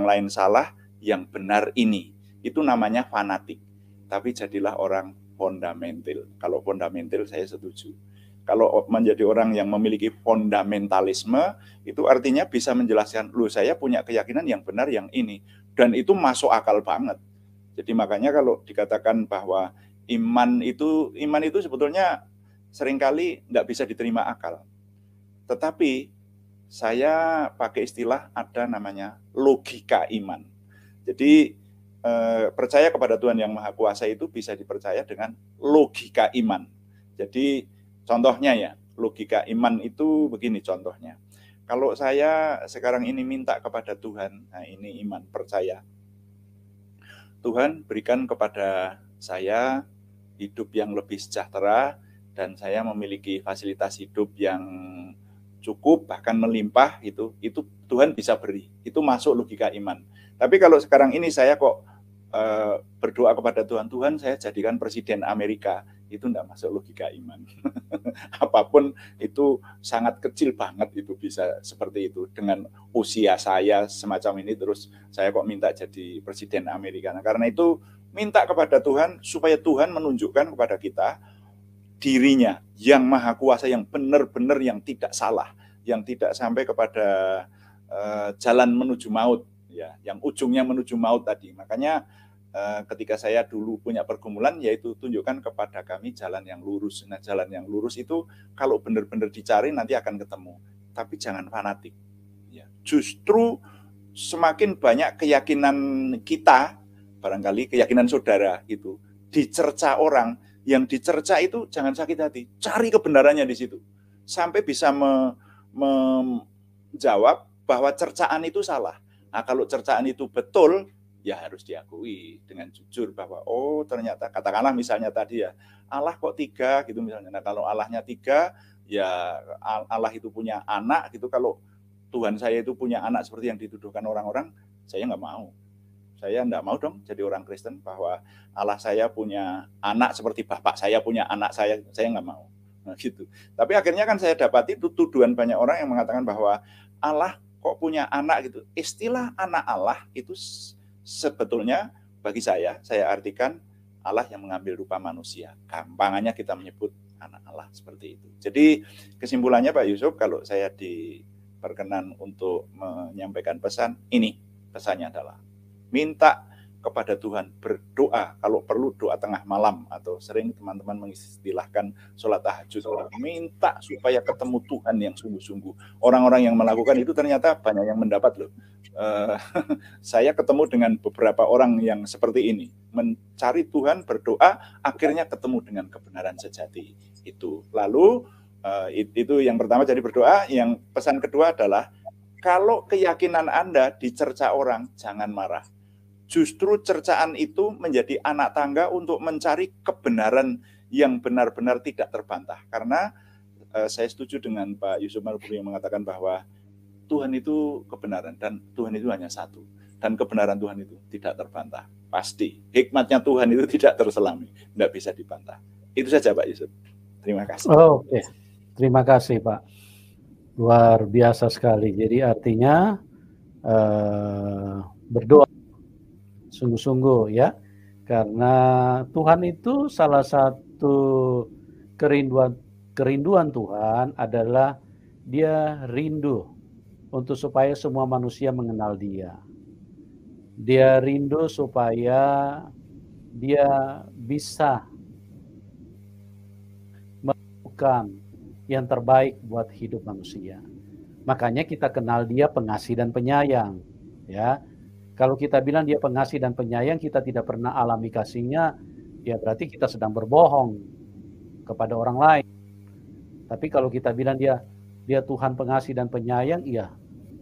lain salah, yang benar ini. Itu namanya fanatik. Tapi jadilah orang fundamental. Kalau fundamental saya setuju. Kalau menjadi orang yang memiliki fundamentalisme, itu artinya bisa menjelaskan, loh saya punya keyakinan yang benar yang ini. Dan itu masuk akal banget. Jadi makanya kalau dikatakan bahwa iman itu sebetulnya seringkali nggak bisa diterima akal. Tetapi saya pakai istilah ada namanya logika iman. Jadi percaya kepada Tuhan yang Maha Kuasa itu bisa dipercaya dengan logika iman. Jadi contohnya ya, logika iman itu begini contohnya. Kalau saya sekarang ini minta kepada Tuhan, nah ini iman, percaya. Tuhan berikan kepada saya hidup yang lebih sejahtera, dan saya memiliki fasilitas hidup yang cukup, bahkan melimpah, itu Tuhan bisa beri. Itu masuk logika iman. Tapi kalau sekarang ini saya kok berdoa kepada Tuhan, Tuhan saya jadikan presiden Amerika, itu enggak masuk logika iman. Apapun itu sangat kecil banget itu bisa seperti itu. Dengan usia saya semacam ini, terus saya kok minta jadi presiden Amerika. Nah, karena itu minta kepada Tuhan supaya Tuhan menunjukkan kepada kita dirinya yang Maha Kuasa, yang benar-benar, yang tidak salah, yang tidak sampai kepada jalan menuju maut, ya, yang ujungnya menuju maut tadi. Makanya ketika saya dulu punya pergumulan, yaitu tunjukkan kepada kami jalan yang lurus. Nah, jalan yang lurus itu kalau benar-benar dicari nanti akan ketemu, tapi jangan fanatik. Ya, justru semakin banyak keyakinan kita, barangkali keyakinan saudara itu dicerca orang, yang dicerca itu jangan sakit hati, cari kebenarannya di situ, sampai bisa menjawab bahwa cercaan itu salah. Nah, kalau cercaan itu betul, ya harus diakui dengan jujur bahwa oh ternyata, katakanlah misalnya tadi ya, Allah kok 3 gitu misalnya. Nah, kalau Allahnya 3, ya Allah itu punya anak gitu. Kalau Tuhan saya itu punya anak seperti yang dituduhkan orang-orang, saya nggak mau. Saya enggak mau dong jadi orang Kristen bahwa Allah saya punya anak seperti bapak saya punya anak, saya enggak mau. Nah, gitu. Tapi akhirnya kan saya dapati tuduhan banyak orang yang mengatakan bahwa Allah kok punya anak gitu. Istilah anak Allah itu sebetulnya bagi saya artikan Allah yang mengambil rupa manusia. Gampangannya kita menyebut anak Allah seperti itu. Jadi kesimpulannya Pak Yusuf, kalau saya diperkenan untuk menyampaikan pesan, ini pesannya adalah minta kepada Tuhan, berdoa, kalau perlu doa tengah malam, atau sering teman-teman mengistilahkan sholat tahajud, minta supaya ketemu Tuhan yang sungguh-sungguh. Orang-orang yang melakukan itu ternyata banyak yang mendapat loh. Saya ketemu dengan beberapa orang yang seperti ini, mencari Tuhan, berdoa, akhirnya ketemu dengan kebenaran sejati itu. Lalu itu yang pertama, jadi berdoa. Yang pesan kedua adalah, kalau keyakinan Anda dicerca orang, jangan marah. Justru cercaan itu menjadi anak tangga untuk mencari kebenaran yang benar-benar tidak terbantah. Karena saya setuju dengan Pak Yusuf Manubulu yang mengatakan bahwa Tuhan itu kebenaran, dan Tuhan itu hanya satu. Dan kebenaran Tuhan itu tidak terbantah. Pasti. Hikmatnya Tuhan itu tidak terselami. Tidak bisa dibantah. Itu saja Pak Yusuf. Terima kasih. Oke. Terima kasih Pak. Luar biasa sekali. Jadi artinya berdoa sungguh-sungguh ya, karena Tuhan itu salah satu kerinduan Tuhan adalah Dia rindu untuk supaya semua manusia mengenal Dia. Dia rindu supaya Dia bisa melakukan yang terbaik buat hidup manusia. Makanya kita kenal Dia pengasih dan penyayang, ya. Kalau kita bilang Dia pengasih dan penyayang, kita tidak pernah alami kasihnya, ya berarti kita sedang berbohong kepada orang lain. Tapi kalau kita bilang dia Tuhan pengasih dan penyayang, iya,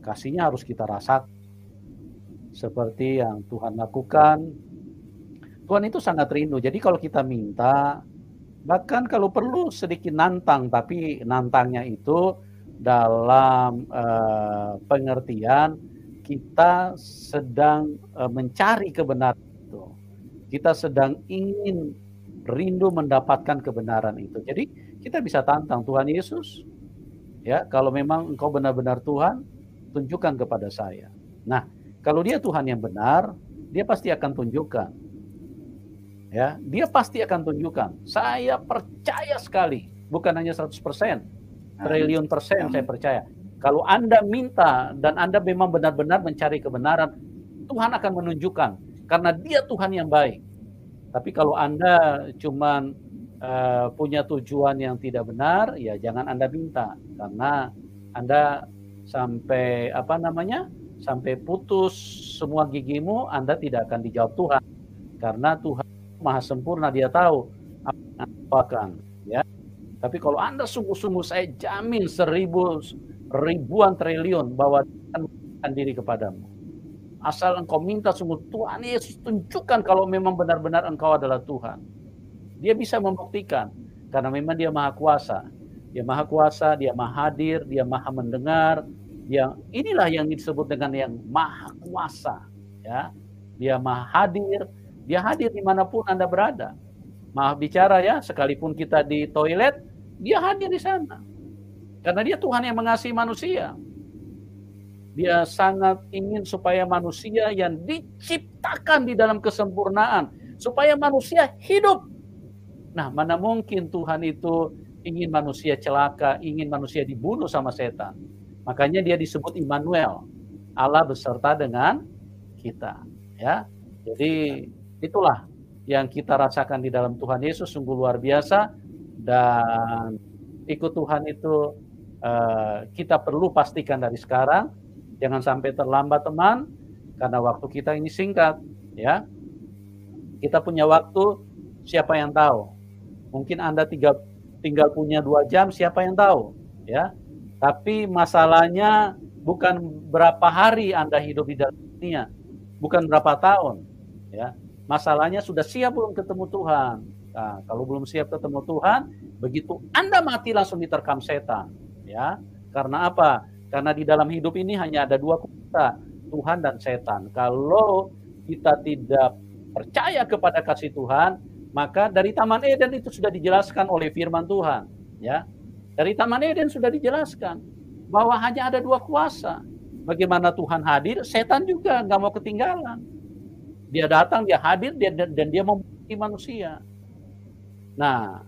kasihnya harus kita rasakan. Seperti yang Tuhan lakukan, Tuhan itu sangat rindu. Jadi kalau kita minta, bahkan kalau perlu sedikit nantang, tapi nantangnya itu dalam pengertian kita sedang mencari kebenaran itu. Kita sedang ingin rindu mendapatkan kebenaran itu. Jadi kita bisa tantang Tuhan Yesus, ya, kalau memang Engkau benar-benar Tuhan, tunjukkan kepada saya. Nah, kalau dia Tuhan yang benar, dia pasti akan tunjukkan. Ya, dia pasti akan tunjukkan. Saya percaya sekali, bukan hanya 100%, triliun persen saya percaya. Kalau Anda minta dan Anda memang benar-benar mencari kebenaran, Tuhan akan menunjukkan karena dia Tuhan yang baik. Tapi kalau Anda cuman punya tujuan yang tidak benar, ya jangan Anda minta, karena Anda sampai sampai putus semua gigimu, Anda tidak akan dijawab Tuhan, karena Tuhan Maha sempurna, dia tahu apa akan, ya. Tapi kalau Anda sungguh-sungguh, saya jamin ribuan triliun bahwa Tuhan akan diri kepadamu. Asal engkau minta sungguh, Tuhan Yesus tunjukkan kalau memang benar-benar engkau adalah Tuhan. Dia bisa membuktikan, karena memang dia maha kuasa. Dia maha kuasa, dia maha hadir, dia maha mendengar. Inilah yang disebut dengan yang maha kuasa. Ya, dia maha hadir, dia hadir dimanapun Anda berada. Maha bicara, ya, sekalipun kita di toilet, dia hadir di sana. Karena dia Tuhan yang mengasihi manusia. Dia sangat ingin supaya manusia yang diciptakan di dalam kesempurnaan, supaya manusia hidup. Nah, mana mungkin Tuhan itu ingin manusia celaka, ingin manusia dibunuh sama setan. Makanya dia disebut Immanuel, Allah beserta dengan kita. Ya, jadi itulah yang kita rasakan di dalam Tuhan Yesus, sungguh luar biasa. Dan ikut Tuhan itu kita perlu pastikan dari sekarang, jangan sampai terlambat teman, karena waktu kita ini singkat. Ya, kita punya waktu, siapa yang tahu? Mungkin Anda tinggal punya 2 jam, siapa yang tahu, ya. Tapi masalahnya bukan berapa hari Anda hidup di dalam dunia, bukan berapa tahun, ya. Masalahnya sudah siap belum ketemu Tuhan. Nah, kalau belum siap ketemu Tuhan, begitu Anda mati langsung diterkam setan, ya. Karena apa? Karena di dalam hidup ini hanya ada 2 kuasa, Tuhan dan setan. Kalau kita tidak percaya kepada kasih Tuhan, maka dari Taman Eden itu sudah dijelaskan oleh firman Tuhan, ya. Dari Taman Eden sudah dijelaskan bahwa hanya ada 2 kuasa. Bagaimana Tuhan hadir, setan juga nggak mau ketinggalan. Dia datang, dia hadir, dan dia membunuh manusia. Nah,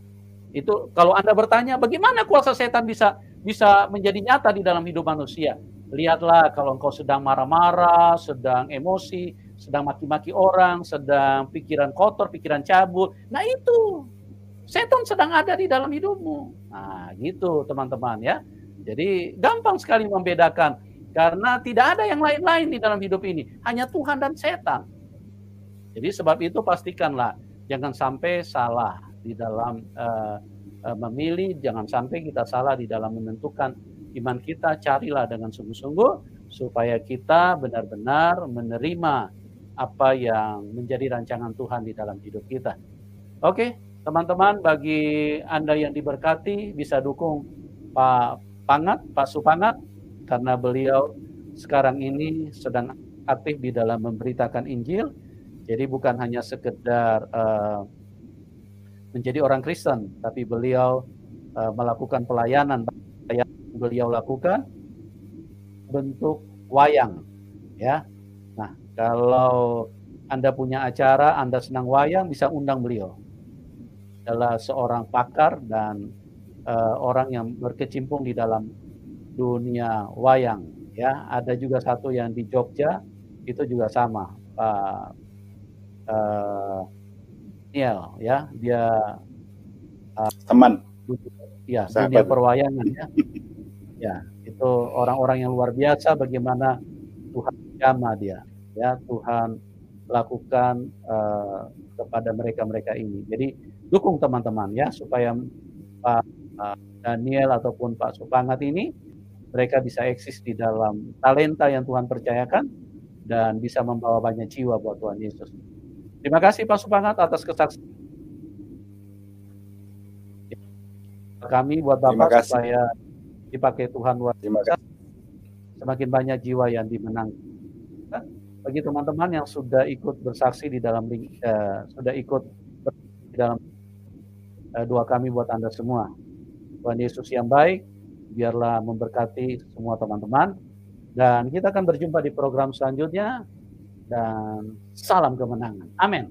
itu kalau Anda bertanya, bagaimana kuasa setan bisa menjadi nyata di dalam hidup manusia? Lihatlah, kalau engkau sedang marah-marah, sedang emosi, sedang maki-maki orang, sedang pikiran kotor, pikiran cabul. Nah itu, setan sedang ada di dalam hidupmu. Nah gitu teman-teman, ya. Jadi gampang sekali membedakan, karena tidak ada yang lain-lain di dalam hidup ini. Hanya Tuhan dan setan. Jadi sebab itu pastikanlah, jangan sampai salah di dalam memilih, jangan sampai kita salah di dalam menentukan iman kita. Carilah dengan sungguh-sungguh, supaya kita benar-benar menerima apa yang menjadi rancangan Tuhan di dalam hidup kita. Oke, teman-teman, bagi Anda yang diberkati, bisa dukung Pak Supangat, karena beliau sekarang ini sedang aktif di dalam memberitakan Injil. Jadi bukan hanya sekedar menjadi orang Kristen, tapi beliau melakukan pelayanan yang beliau lakukan bentuk wayang, ya. Nah, kalau Anda punya acara, Anda senang wayang, bisa undang beliau. Adalah seorang pakar dan orang yang berkecimpung di dalam dunia wayang, ya. Ada juga satu yang di Jogja, itu juga sama, Pak Niel, ya. Dia teman, ya, dunia perwayangan, ya. Ya, itu orang-orang yang luar biasa bagaimana Tuhan jama dia, ya, Tuhan lakukan kepada mereka-mereka ini. Jadi dukung teman-teman, ya, supaya Pak Daniel ataupun Pak Supangat ini, mereka bisa eksis di dalam talenta yang Tuhan percayakan dan bisa membawa banyak jiwa buat Tuhan Yesus. Terima kasih Pak Supangat atas kesaksian kami buat Bapak supaya dipakai Tuhan luar biasa. Semakin banyak jiwa yang dimenangkan. Bagi teman-teman yang sudah ikut bersaksi di dalam sudah ikut di dalam doa kami buat Anda semua. Tuhan Yesus yang baik, biarlah memberkati semua teman-teman. Dan kita akan berjumpa di program selanjutnya. Dan salam kemenangan. Amin.